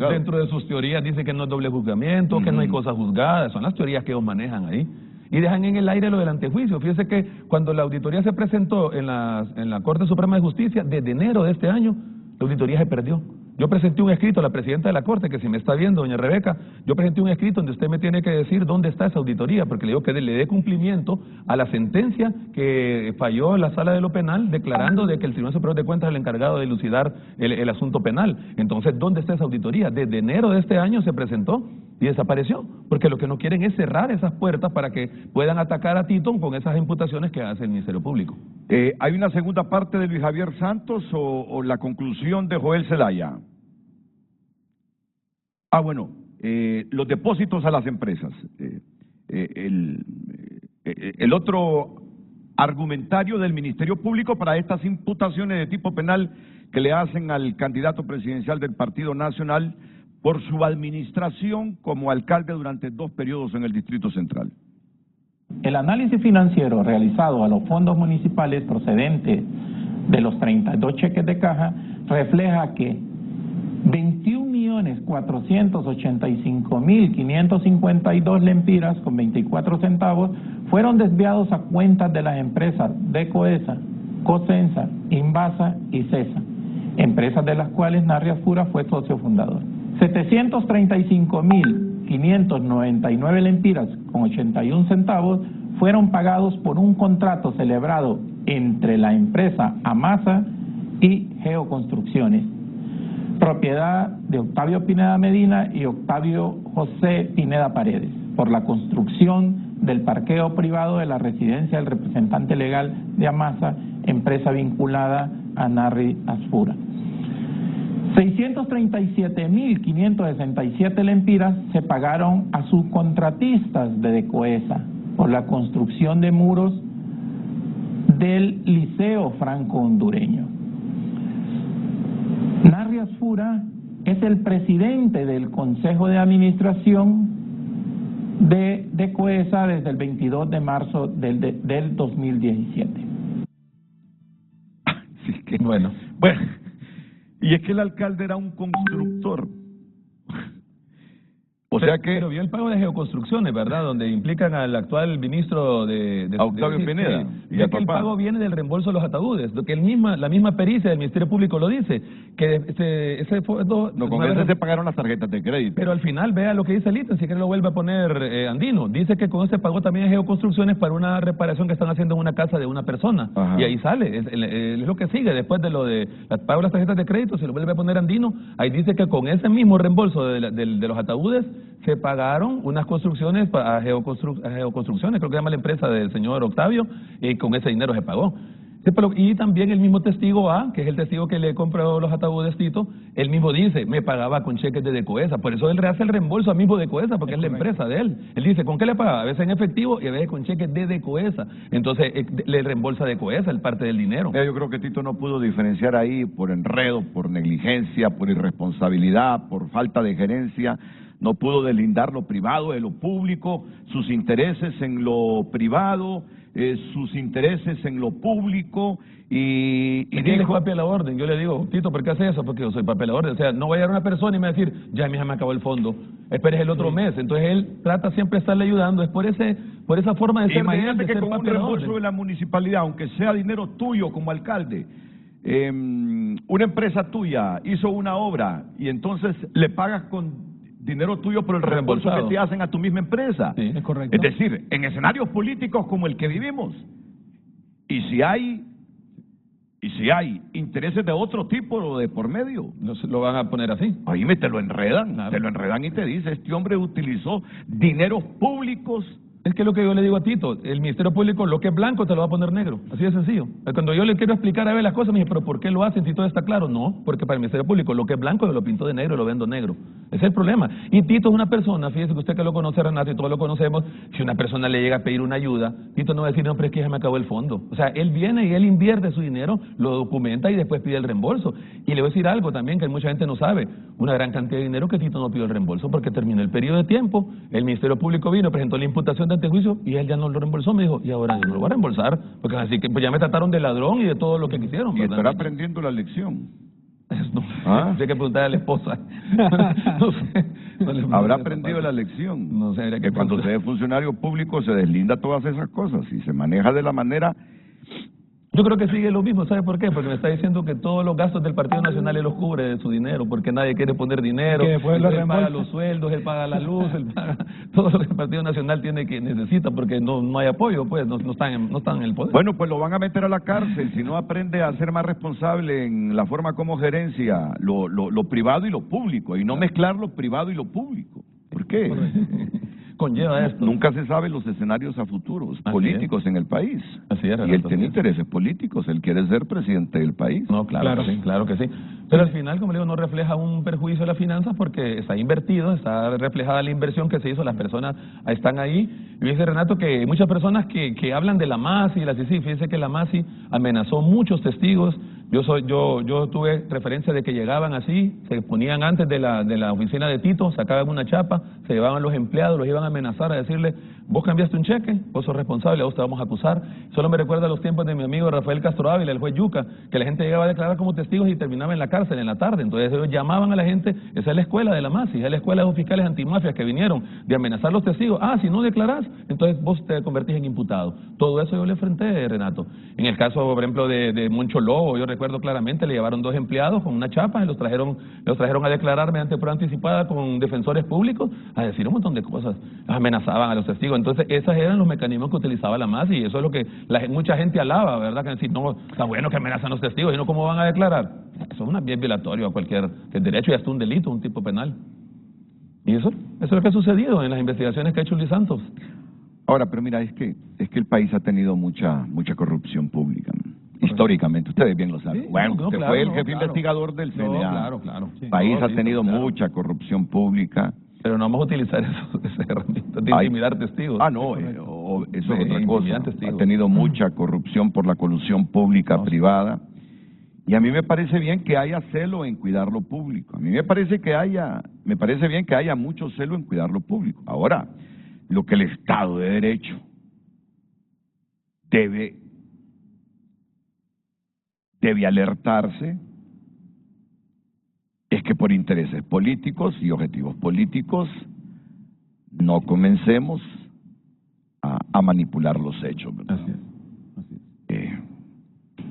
[SPEAKER 8] dentro de sus teorías dice que no es doble juzgamiento, que no hay cosas juzgadas. Son las teorías que ellos manejan ahí. Y dejan en el aire lo del antejuicio. Fíjese que cuando la auditoría se presentó en la Corte Suprema de Justicia, desde enero de este año, la auditoría se perdió. Yo presenté un escrito a la presidenta de la Corte, que si me está viendo, doña Rebeca, yo presenté un escrito donde usted me tiene que decir dónde está esa auditoría, porque le digo que le dé cumplimiento a la sentencia que falló en la Sala de lo Penal, declarando de que el Tribunal Superior de Cuentas es el encargado de elucidar el asunto penal. Entonces, ¿dónde está esa auditoría? Desde enero de este año se presentó y desapareció, porque lo que no quieren es cerrar esas puertas para que puedan atacar a Tito con esas imputaciones que hace el Ministerio Público.
[SPEAKER 2] ¿Hay una segunda parte de Luis Javier Santos o la conclusión de Joel Zelaya? Bueno, los depósitos a las empresas. El otro argumentario del Ministerio Público para estas imputaciones de tipo penal que le hacen al candidato presidencial del Partido Nacional por su administración como alcalde durante 2 periodos en el Distrito Central.
[SPEAKER 9] El análisis financiero realizado a los fondos municipales procedentes de los 32 cheques de caja refleja que 21.485.552 lempiras con 24 centavos fueron desviados a cuentas de las empresas de Coesa, Cosensa, Invasa y Cesa, empresas de las cuales Narri Fura fue socio fundador. 735.599 lempiras con 81 centavos fueron pagados por un contrato celebrado entre la empresa Amasa y Geoconstrucciones, propiedad de Octavio Pineda Medina y Octavio José Pineda Paredes, por la construcción del parqueo privado de la residencia del representante legal de Amasa, empresa vinculada a Narri Asfura. 637.567 lempiras se pagaron a subcontratistas de Decoesa por la construcción de muros del Liceo Franco Hondureño. Narri Asfura es el presidente del Consejo de Administración de Coesa desde el 22 de marzo del 2017.
[SPEAKER 2] Sí, que bueno. Y es que el alcalde era un constructor. O sea que...
[SPEAKER 8] Pero vio el pago de Geoconstrucciones, ¿verdad? Donde implican al actual ministro de
[SPEAKER 2] Octavio Pineda.
[SPEAKER 8] Y es que el pago viene del reembolso de los ataúdes, lo que la misma pericia del Ministerio Público lo dice, que ese fondo...
[SPEAKER 2] No, con ese se pagaron las tarjetas de crédito.
[SPEAKER 8] Pero al final, vea lo que dice el ítem, si quiere lo vuelve a poner Andino. Dice que con ese pagó también Geoconstrucciones para una reparación que están haciendo en una casa de una persona. Ajá. Y ahí sale, es lo que sigue, después de lo de pago de las tarjetas de crédito, si lo vuelve a poner Andino, ahí dice que con ese mismo reembolso de los ataúdes, se pagaron unas construcciones a Geoconstrucciones, creo que se llama la empresa del señor Octavio, y con ese dinero se pagó. Y también el mismo testigo A, que es el testigo que le compró los ataúdes Tito, él mismo dice, me pagaba con cheques de Decoesa, por eso él hace el reembolso a mismo de Decoesa, porque es la empresa de él. Él dice, ¿con qué le pagaba? A veces en efectivo y a veces con cheques de Decoesa. Entonces le reembolsa a Decoesa el parte del dinero.
[SPEAKER 2] Yo creo que Tito no pudo diferenciar ahí por enredo, por negligencia, por irresponsabilidad, por falta de gerencia. No pudo deslindar lo privado de lo público, sus intereses en lo privado, sus intereses en lo público, y
[SPEAKER 8] dijo... es papel a la orden. Yo le digo, Tito, ¿por qué hace eso? Porque yo soy papel a la orden. O sea, no va a llegar una persona y me va a decir, ya mi hija me acabó el fondo, esperes el otro mes. Entonces él trata siempre de estarle ayudando, es por esa forma de ser.
[SPEAKER 2] Imagínate que con un reembolso de la municipalidad, aunque sea dinero tuyo como alcalde, una empresa tuya hizo una obra y entonces le pagas con dinero tuyo por el reembolso que te hacen a tu misma empresa.
[SPEAKER 8] Sí, es correcto.
[SPEAKER 2] Es decir, en escenarios políticos como el que vivimos, y si hay intereses de otro tipo o de por medio,
[SPEAKER 8] lo van a poner así.
[SPEAKER 2] Ahí te lo enredan, claro. Te lo enredan y te dice, este hombre utilizó dineros públicos
[SPEAKER 8] Es que lo que yo le digo a Tito, el Ministerio Público lo que es blanco te lo va a poner negro, así de sencillo. Cuando yo le quiero explicar a ver las cosas, me dice, pero ¿por qué lo hacen si todo está claro? No, porque para el Ministerio Público lo que es blanco yo lo pinto de negro y lo vendo negro. Ese es el problema. Y Tito es una persona, fíjese que usted que lo conoce, Renato, y todos lo conocemos, si una persona le llega a pedir una ayuda, Tito no va a decir, no, pero es que ya me acabó el fondo. O sea, él viene y él invierte su dinero, lo documenta y después pide el reembolso. Y le voy a decir algo también que mucha gente no sabe, una gran cantidad de dinero que Tito no pidió el reembolso porque terminó el periodo de tiempo, el Ministerio Público vino, presentó la imputación de antejuicio y él ya no lo reembolsó, me dijo, y ahora yo no lo voy a reembolsar, porque así que pues ya me trataron de ladrón y de todo lo que quisieron.
[SPEAKER 2] Y estará aprendiendo la lección.
[SPEAKER 8] No, hay que preguntarle a la esposa. No sé, no
[SPEAKER 2] habrá aprendido la lección.
[SPEAKER 8] No sé,
[SPEAKER 2] que cuando se es funcionario público se deslinda todas esas cosas y se maneja de la manera.
[SPEAKER 8] Yo creo que sigue lo mismo, ¿sabe por qué? Porque me está diciendo que todos los gastos del Partido Nacional él los cubre de su dinero, porque nadie quiere poner dinero, él paga los sueldos, él paga la luz, él paga todo lo que el Partido Nacional necesita, porque no hay apoyo, pues no están en el poder.
[SPEAKER 2] Bueno, pues lo van a meter a la cárcel si no aprende a ser más responsable en la forma como gerencia lo privado y lo público, y no mezclar lo privado y lo público. ¿Por qué?
[SPEAKER 8] Conlleva esto.
[SPEAKER 2] Nunca se sabe los escenarios a futuros políticos en el país.
[SPEAKER 8] Así es, Renato,
[SPEAKER 2] y él tiene intereses políticos, él quiere ser presidente del país.
[SPEAKER 8] No, claro que sí. Pero al final, como le digo, no refleja un perjuicio de las finanzas porque está invertido, está reflejada la inversión que se hizo, las personas están ahí. Y dice Renato que hay muchas personas que hablan de la MASI y la CICI, fíjese que la MASI amenazó muchos testigos. Yo tuve referencia de que llegaban así, se ponían antes de la oficina de Tito, sacaban una chapa, se llevaban los empleados, los iban a amenazar, a decirle, vos cambiaste un cheque, vos sos responsable, a vos te vamos a acusar. Solo me recuerda los tiempos de mi amigo Rafael Castro Ávila, el juez Yuca, que la gente llegaba a declarar como testigos y terminaba en la cárcel en la tarde. Entonces ellos llamaban a la gente, esa es la escuela de la MASI, esa es la escuela de los fiscales antimafias que vinieron de amenazar a los testigos. Si no declarás, entonces vos te convertís en imputado. Todo eso yo le enfrenté, Renato. En el caso, por ejemplo, de Moncho Lobo, yo recuerdo claramente, le llevaron 2 empleados con una chapa y los trajeron a declarar mediante prueba anticipada con defensores públicos, a decir un montón de cosas, amenazaban a los testigos. Entonces esos eran los mecanismos que utilizaba la MASI y eso es lo que mucha gente alaba, ¿verdad? Que decir, no, está bueno que amenazan a los testigos y no, ¿cómo van a declarar? Eso es un bien violatorio a cualquier derecho y hasta un delito, un tipo penal. Y eso es lo que ha sucedido en las investigaciones que ha hecho Luis Santos.
[SPEAKER 2] Ahora, pero mira, es que el país ha tenido mucha corrupción pública, ¿no? Históricamente, ustedes bien lo saben.
[SPEAKER 8] Sí,
[SPEAKER 2] bueno, usted fue el jefe investigador del CNA.
[SPEAKER 8] Claro.
[SPEAKER 2] El país ha tenido mucha corrupción pública.
[SPEAKER 8] Pero no vamos a utilizar esa herramienta de intimidar testigos.
[SPEAKER 2] No, eso es otra cosa. Ha tenido mucha corrupción por la colusión pública-privada. Y a mí me parece bien que haya celo en cuidar lo público. A mí me parece bien que haya mucho celo en cuidar lo público. Ahora, lo que el Estado de Derecho debe alertarse es que por intereses políticos y objetivos políticos no comencemos a manipular los hechos, ¿verdad?
[SPEAKER 8] Así es.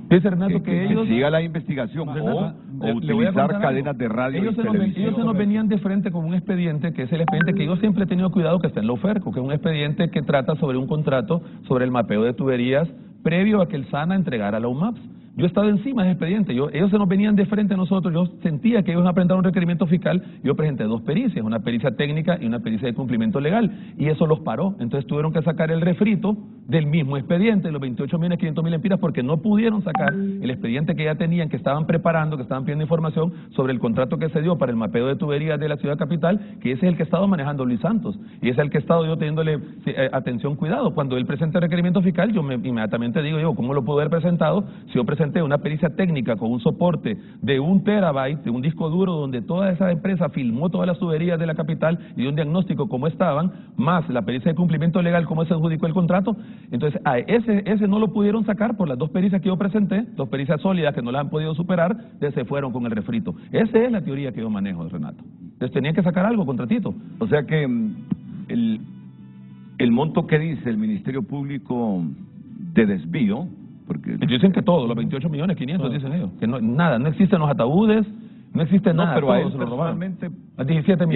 [SPEAKER 8] Dice Renato que ellos...
[SPEAKER 2] siga la investigación o utilizar cadenas de radio y televisión.
[SPEAKER 8] Ellos se nos venían de frente con un expediente, que es el expediente que yo siempre he tenido cuidado que está en la OFERCO, que es un expediente que trata sobre un contrato sobre el mapeo de tuberías previo a que el SANA entregara la UMAPS. Yo he estado encima de ese expediente, ellos se nos venían de frente a nosotros, yo sentía que ellos iban a presentar un requerimiento fiscal, yo presenté 2 pericias, una pericia técnica y una pericia de cumplimiento legal, y eso los paró. Entonces tuvieron que sacar el refrito del mismo expediente, los 28.500.000 empiras, porque no pudieron sacar el expediente que ya tenían, que estaban preparando, que estaban pidiendo información sobre el contrato que se dio para el mapeo de tuberías de la ciudad capital, que ese es el que ha estado manejando Luis Santos, y ese es el que he estado yo teniéndole atención, cuidado. Cuando él presenta el requerimiento fiscal, yo inmediatamente digo, ¿cómo lo pudo haber presentado si yo presenté una pericia técnica con un soporte de 1 terabyte, de un disco duro donde toda esa empresa filmó todas las tuberías de la capital y un diagnóstico cómo estaban, más la pericia de cumplimiento legal, cómo se adjudicó el contrato? Entonces, a ese no lo pudieron sacar por las 2 pericias que yo presenté, 2 pericias sólidas que no las han podido superar, se fueron con el refrito. Esa es la teoría que yo manejo, Renato. Entonces, tenían que sacar algo contra Tito.
[SPEAKER 2] O sea que el monto que dice el Ministerio Público de desvío, porque
[SPEAKER 8] dicen que todo, los 28.500.000 dicen ellos, que no existen los ataúdes, No existe nada,
[SPEAKER 2] pero a él
[SPEAKER 8] todos se lo robaron.
[SPEAKER 2] personalmente...
[SPEAKER 8] 17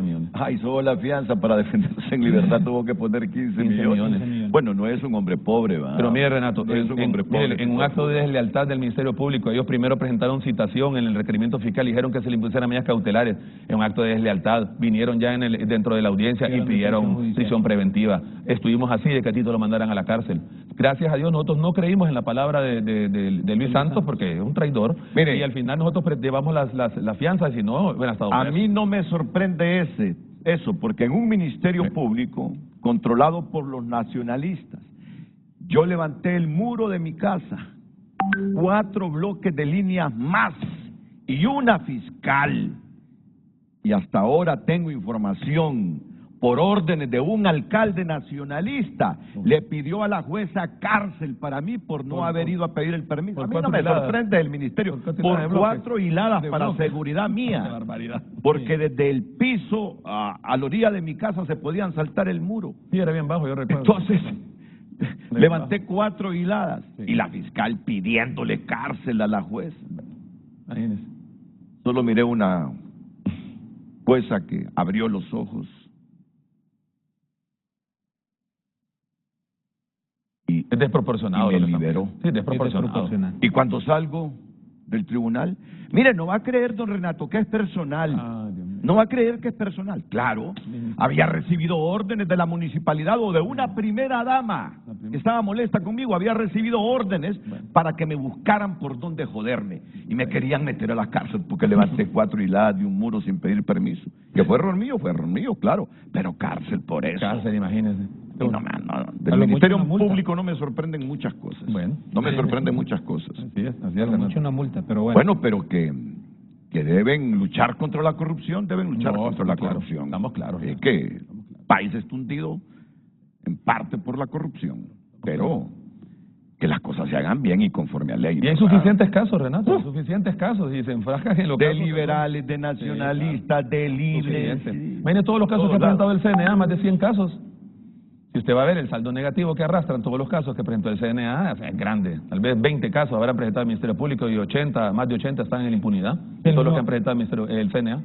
[SPEAKER 8] millones.
[SPEAKER 2] Ah, y solo la fianza para defenderse en libertad tuvo que poner 15 millones. Bueno, no es un hombre pobre, ¿verdad?
[SPEAKER 8] Pero mire, Renato,
[SPEAKER 2] no es un hombre pobre,
[SPEAKER 8] mire, en un acto de deslealtad del Ministerio Público, ellos primero presentaron citación en el requerimiento fiscal y dijeron que se le impusieran medidas cautelares. En un acto de deslealtad vinieron ya dentro de la audiencia y pidieron prisión preventiva. Estuvimos así de que a Tito lo mandaran a la cárcel. Gracias a Dios nosotros no creímos en la palabra de Luis Santos porque es un traidor. Mire, y al final nosotros llevamos la fianza y si no, hubieran estado presos.
[SPEAKER 2] A mí no me sorprende eso, porque en un ministerio público controlado por los nacionalistas, yo levanté el muro de mi casa, 4 bloques de líneas más y una fiscal. Y hasta ahora tengo información por órdenes de un alcalde nacionalista, le pidió a la jueza cárcel para mí por no haber ido a pedir el permiso. A mí no me sorprende el ministerio, por 4 hiladas para seguridad mía, porque desde el piso a la orilla de mi casa se podían saltar el muro.
[SPEAKER 8] Sí, era bien bajo, yo recuerdo.
[SPEAKER 2] Entonces, levanté 4 hiladas y la fiscal pidiéndole cárcel a la jueza. Solo miré una jueza que abrió los ojos y
[SPEAKER 8] es desproporcionado.
[SPEAKER 2] Y me liberó.
[SPEAKER 8] Sí, desproporcionado.
[SPEAKER 2] Y cuando salgo del tribunal, mire, no va a creer, don Renato, que es personal. No va a creer que es personal. Claro, había recibido órdenes de la municipalidad o de una primera dama que estaba molesta conmigo, había recibido órdenes para que me buscaran por dónde joderme. Y me querían meter a la cárcel porque levanté 4 hiladas de un muro sin pedir permiso. Que fue error mío, claro. Pero cárcel por eso.
[SPEAKER 8] Cárcel, imagínese.
[SPEAKER 2] Del Ministerio Público no me sorprenden muchas cosas. No me sorprenden muchas cosas.
[SPEAKER 8] Así es,
[SPEAKER 10] mucho una multa, pero bueno.
[SPEAKER 2] Bueno, pero que deben luchar contra la corrupción, contra la corrupción.
[SPEAKER 8] Estamos claros.
[SPEAKER 2] Es que el país está hundido en parte por la corrupción, pero que las cosas se hagan bien y conforme a ley.
[SPEAKER 8] Y hay suficientes casos, Renato, suficientes casos, y se enfrascan en los
[SPEAKER 2] de
[SPEAKER 8] casos
[SPEAKER 2] liberales, de nacionalistas, de libres.
[SPEAKER 8] Imagine todos los casos que ha presentado el CNA, más de 100 casos. Si usted va a ver el saldo negativo que arrastran todos los casos que presentó el CNA, es grande. Tal vez 20 casos habrán presentado el Ministerio Público y más de 80 están en la impunidad. Todo lo que han presentado el CNA.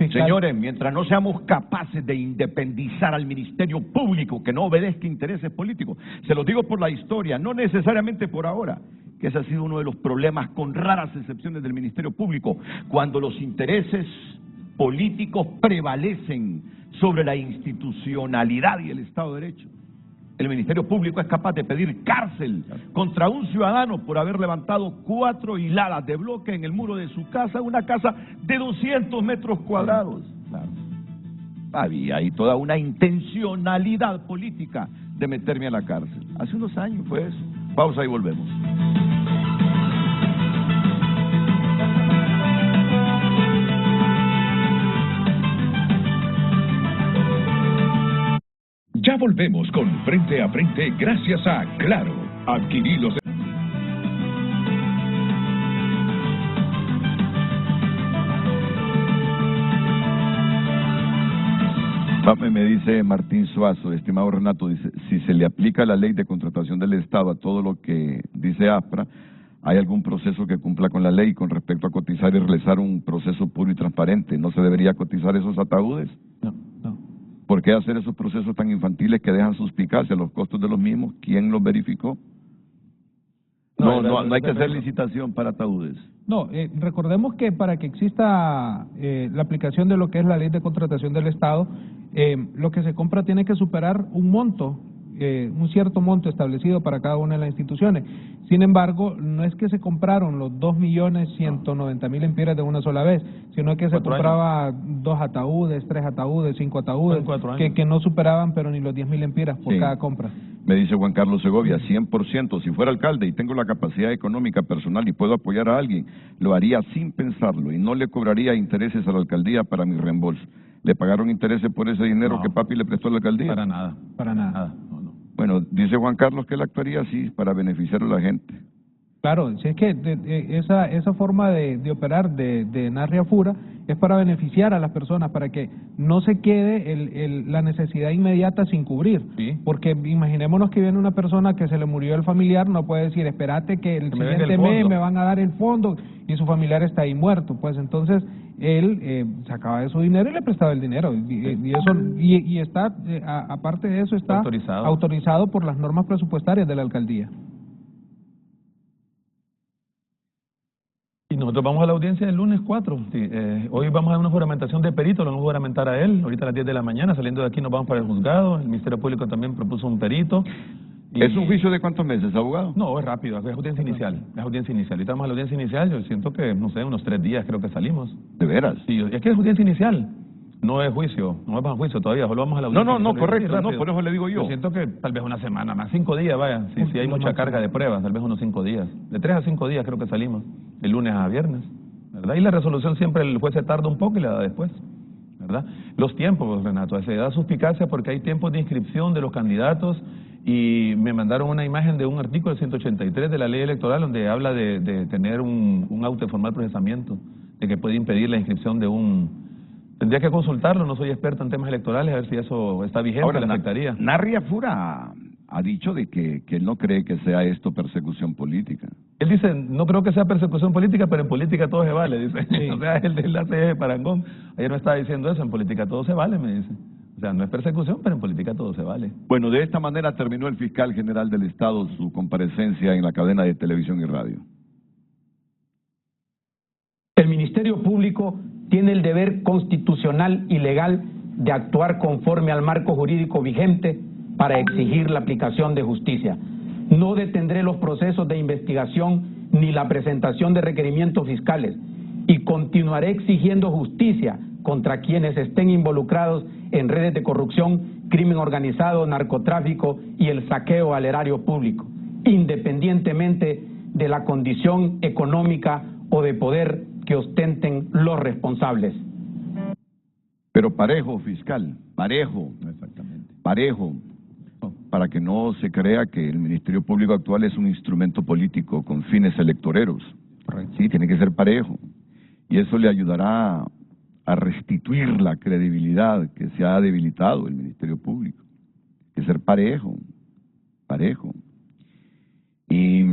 [SPEAKER 2] Señores, mientras no seamos capaces de independizar al Ministerio Público, que no obedezca intereses políticos, se los digo por la historia, no necesariamente por ahora, que ese ha sido uno de los problemas, con raras excepciones, del Ministerio Público, cuando los intereses políticos prevalecen sobre la institucionalidad y el Estado de Derecho. El Ministerio Público es capaz de pedir cárcel contra un ciudadano por haber levantado 4 hiladas de bloque en el muro de su casa, una casa de 200 metros cuadrados. Había ahí toda una intencionalidad política de meterme a la cárcel. Hace unos años fue eso. Pausa y volvemos.
[SPEAKER 1] Ya volvemos con Frente a Frente gracias a Claro. Adquirí los...
[SPEAKER 2] Me dice Martín Suazo, estimado Renato, dice, si se le aplica la ley de contratación del Estado a todo lo que dice APRA, ¿hay algún proceso que cumpla con la ley con respecto a cotizar y realizar un proceso puro y transparente? ¿No se debería cotizar esos ataúdes?
[SPEAKER 10] No.
[SPEAKER 2] ¿Por qué hacer esos procesos tan infantiles que dejan suspicacia los costos de los mismos? ¿Quién los verificó? No hay que hacer licitación para ataúdes.
[SPEAKER 10] No, recordemos que para que exista la aplicación de lo que es la ley de contratación del Estado, lo que se compra tiene que superar un monto, un cierto monto establecido para cada una de las instituciones. Sin embargo, no es que se compraron los 2.190.000 empiras de una sola vez, sino que se compraba 2 ataúdes, 3 ataúdes, 5 ataúdes, que no superaban pero ni los 10.000 empiras por cada compra.
[SPEAKER 2] Me dice Juan Carlos Segovia, 100%, si fuera alcalde y tengo la capacidad económica personal y puedo apoyar a alguien, lo haría sin pensarlo y no le cobraría intereses a la alcaldía para mi reembolso. ¿Le pagaron intereses por ese dinero que papi le prestó a la alcaldía?
[SPEAKER 8] Para nada.
[SPEAKER 2] Bueno, dice Juan Carlos que él actuaría así para beneficiar a la gente.
[SPEAKER 10] Claro, si es que esa forma de operar de Narri Afura es para beneficiar a las personas, para que no se quede la necesidad inmediata sin cubrir.
[SPEAKER 8] Sí.
[SPEAKER 10] Porque imaginémonos que viene una persona que se le murió el familiar, no puede decir, espérate que el siguiente mes me van a dar el fondo y su familiar está ahí muerto. Pues entonces él sacaba de su dinero y le prestaba el dinero. Y está, aparte de eso, está autorizado por las normas presupuestarias de la alcaldía.
[SPEAKER 8] Y nosotros vamos a la audiencia el lunes 4. Sí, hoy vamos a dar una juramentación de perito, lo vamos a juramentar a él. Ahorita a las 10 de la mañana, saliendo de aquí nos vamos para el juzgado. El Ministerio Público también propuso un perito.
[SPEAKER 2] ¿Es un juicio de cuántos meses, abogado?
[SPEAKER 8] No, es rápido, es audiencia inicial. Es audiencia inicial. Ahorita vamos a la audiencia inicial, yo siento que, no sé, unos 3 días creo que salimos.
[SPEAKER 2] ¿De veras?
[SPEAKER 8] Sí, es que es audiencia inicial. No es juicio, no vamos a juicio todavía, solo vamos a la audiencia.
[SPEAKER 2] No, correcto, no, por eso le digo yo.
[SPEAKER 8] Yo siento que tal vez una semana más, 5 días, vaya, si hay mucha carga de pruebas, tal vez unos 5 días. De 3 a 5 días creo que salimos, de lunes a viernes, ¿verdad? Y la resolución siempre el juez se tarda un poco y la da después, ¿verdad? Los tiempos, Renato, se da suspicacia porque hay tiempos de inscripción de los candidatos y me mandaron una imagen de un artículo 183 de la ley electoral donde habla de tener un auto de formal procesamiento, de que puede impedir la inscripción de un... Tendría que consultarlo, no soy experto en temas electorales, a ver si eso está vigente. Ahora, le afectaría.
[SPEAKER 2] Narri Afura ha dicho de que él no cree que sea esto persecución política.
[SPEAKER 8] Él dice, no creo que sea persecución política, pero en política todo se vale, dice. Sí. O sea, él hace parangón. Ayer me estaba diciendo eso, en política todo se vale, me dice. O sea, no es persecución, pero en política todo se vale.
[SPEAKER 2] Bueno, de esta manera terminó el fiscal general del Estado su comparecencia en la cadena de televisión y radio.
[SPEAKER 7] El Ministerio Público tiene el deber constitucional y legal de actuar conforme al marco jurídico vigente para exigir la aplicación de justicia. No detendré los procesos de investigación ni la presentación de requerimientos fiscales y continuaré exigiendo justicia contra quienes estén involucrados en redes de corrupción, crimen organizado, narcotráfico y el saqueo al erario público, independientemente de la condición económica o de poder que ostenten los responsables.
[SPEAKER 2] Pero parejo, fiscal, parejo.
[SPEAKER 8] Exactamente.
[SPEAKER 2] Parejo, para que no se crea que el Ministerio Público actual es un instrumento político con fines electoreros.
[SPEAKER 8] Correcto.
[SPEAKER 2] Sí, tiene que ser parejo. Y eso le ayudará a restituir la credibilidad que se ha debilitado el Ministerio Público. Tiene que ser parejo, parejo. Y...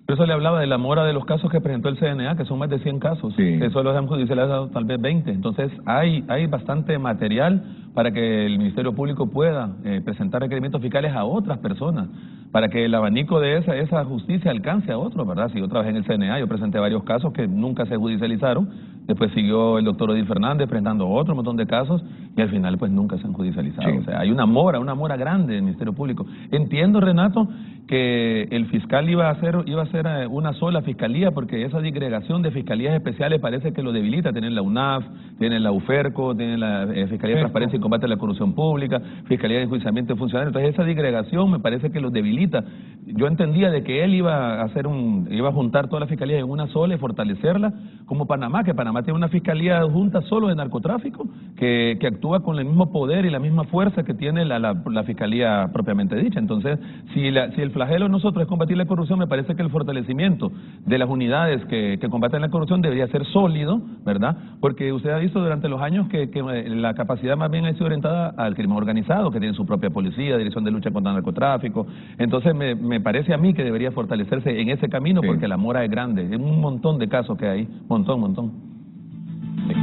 [SPEAKER 8] Por eso le hablaba de la mora de los casos que presentó el CNA, que son más de 100 casos.
[SPEAKER 2] Sí.
[SPEAKER 8] Que solo han judicializado tal vez 20. Entonces hay bastante material para que el Ministerio Público pueda presentar requerimientos fiscales a otras personas, para que el abanico de esa justicia alcance a otros, ¿verdad? Si yo trabajé en el CNA, yo presenté varios casos que nunca se judicializaron, después siguió el doctor Odil Fernández presentando otro montón de casos y al final pues nunca se han judicializado. Sí. O sea, hay una mora grande del Ministerio Público. Entiendo, Renato, que el fiscal iba a hacer una sola fiscalía porque esa disgregación de fiscalías especiales parece que lo debilita. Tienen la UNAF, tienen la UFERCO, tienen la Fiscalía de Transparencia y Combate a la Corrupción Pública, Fiscalía de Enjuiciamiento de Funcionarios. Entonces esa disgregación me parece que los debilita. Yo entendía de que él iba a juntar todas las fiscalías en una sola y fortalecerla, como Panamá, que Panamá tiene una fiscalía adjunta solo de narcotráfico, que actúa con el mismo poder y la misma fuerza que tiene la fiscalía propiamente dicha. Entonces, si el flagelo de nosotros es combatir la corrupción, me parece que el fortalecimiento de las unidades que combaten la corrupción debería ser sólido, ¿verdad? Porque usted ha visto durante los años que la capacidad más bien ha sido orientada al crimen organizado, que tiene su propia policía, Dirección de Lucha contra el Narcotráfico. Entonces, me parece a mí que debería fortalecerse en ese camino, sí, porque la mora es grande. Es un montón de casos que hay, montón. Sí.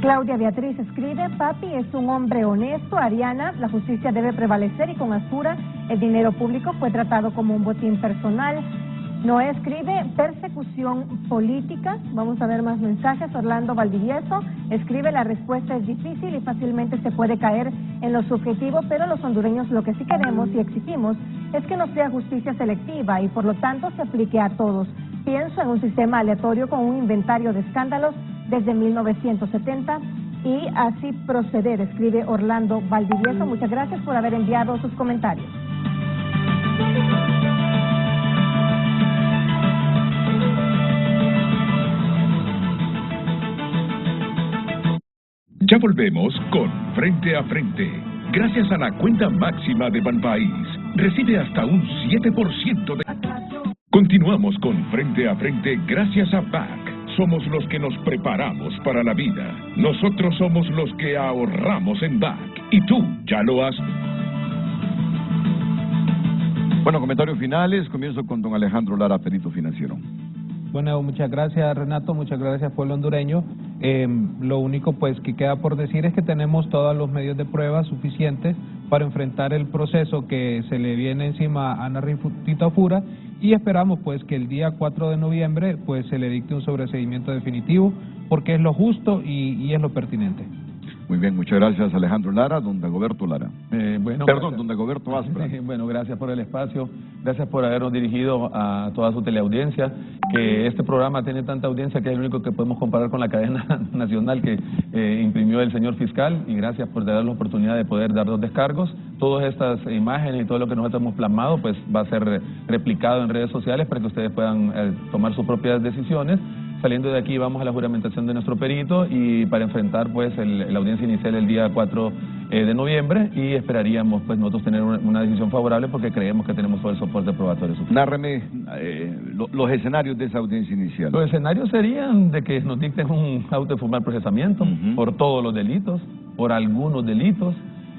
[SPEAKER 4] Claudia Beatriz escribe, papi es un hombre honesto, Ariana, la justicia debe prevalecer y con Afura el dinero público fue tratado como un botín personal. Noé escribe, persecución política, vamos a ver más mensajes. Orlando Valdivieso escribe, la respuesta es difícil y fácilmente se puede caer en lo subjetivo, pero los hondureños lo que sí queremos y exigimos es que no sea justicia selectiva y por lo tanto se aplique a todos. Pienso en un sistema aleatorio con un inventario de escándalos desde 1970 y así proceder, escribe Orlando Valdivieso. Muchas gracias por haber enviado sus comentarios.
[SPEAKER 1] Ya volvemos con Frente a Frente. Gracias a la cuenta máxima de Banpaís, recibe hasta un 7% de... Continuamos con Frente a Frente gracias a BAC. Somos los que nos preparamos para la vida. Nosotros somos los que ahorramos en BAC. Y tú, ¿ya lo has?
[SPEAKER 2] Bueno, comentarios finales. Comienzo con don Alejandro Lara, perito financiero.
[SPEAKER 10] Bueno, muchas gracias Renato, muchas gracias pueblo hondureño. Lo único pues que queda por decir es que tenemos todos los medios de prueba suficientes para enfrentar el proceso que se le viene encima a Ana Tito Afura, y esperamos pues que el día 4 de noviembre pues se le dicte un sobreseimiento definitivo, porque es lo justo y es lo pertinente.
[SPEAKER 2] Muy bien, muchas gracias Alejandro Lara. Don Dagoberto Lara. Don Dagoberto Aspra.
[SPEAKER 8] Bueno, gracias por el espacio, gracias por habernos dirigido a toda su teleaudiencia, que este programa tiene tanta audiencia que es el único que podemos comparar con la cadena nacional que imprimió el señor fiscal, y gracias por dar la oportunidad de poder dar 2 descargos. Todas estas imágenes y todo lo que nosotros hemos plasmado pues va a ser replicado en redes sociales para que ustedes puedan tomar sus propias decisiones. Saliendo de aquí vamos a la juramentación de nuestro perito y para enfrentar pues la audiencia inicial el día 4 de noviembre, y esperaríamos pues nosotros tener una decisión favorable porque creemos que tenemos todo el soporte probatorio suficiente.
[SPEAKER 2] Nárreme los escenarios de esa audiencia inicial.
[SPEAKER 8] Los escenarios serían de que nos dicten un auto de formal procesamiento por todos los delitos, por algunos delitos,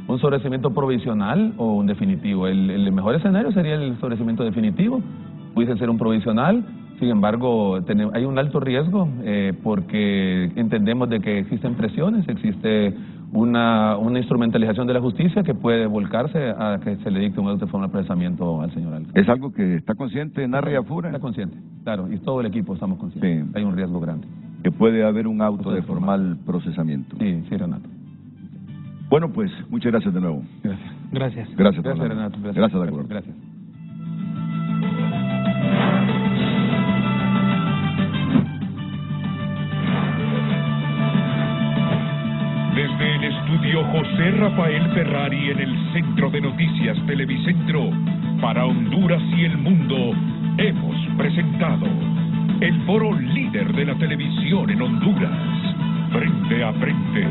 [SPEAKER 8] un sobreseimiento provisional o un definitivo. El mejor escenario sería el sobreseimiento definitivo, pudiese ser un provisional. Sin embargo, hay un alto riesgo porque entendemos de que existen presiones, existe una instrumentalización de la justicia que puede volcarse a que se le dicte un auto de formal procesamiento al señor alcalde.
[SPEAKER 2] ¿Es algo que está consciente Narri Afura?
[SPEAKER 8] Está consciente, claro, y todo el equipo estamos conscientes. Sí. Hay un riesgo grande.
[SPEAKER 2] Que puede haber un auto de formal procesamiento.
[SPEAKER 8] Sí, Renato.
[SPEAKER 2] Bueno, pues, muchas gracias de nuevo.
[SPEAKER 10] Gracias.
[SPEAKER 2] Gracias,
[SPEAKER 8] Renato.
[SPEAKER 2] Gracias, de acuerdo.
[SPEAKER 8] Gracias.
[SPEAKER 1] Desde el estudio José Rafael Ferrari en el Centro de Noticias Televicentro, para Honduras y el mundo, hemos presentado el foro líder de la televisión en Honduras, Frente a Frente.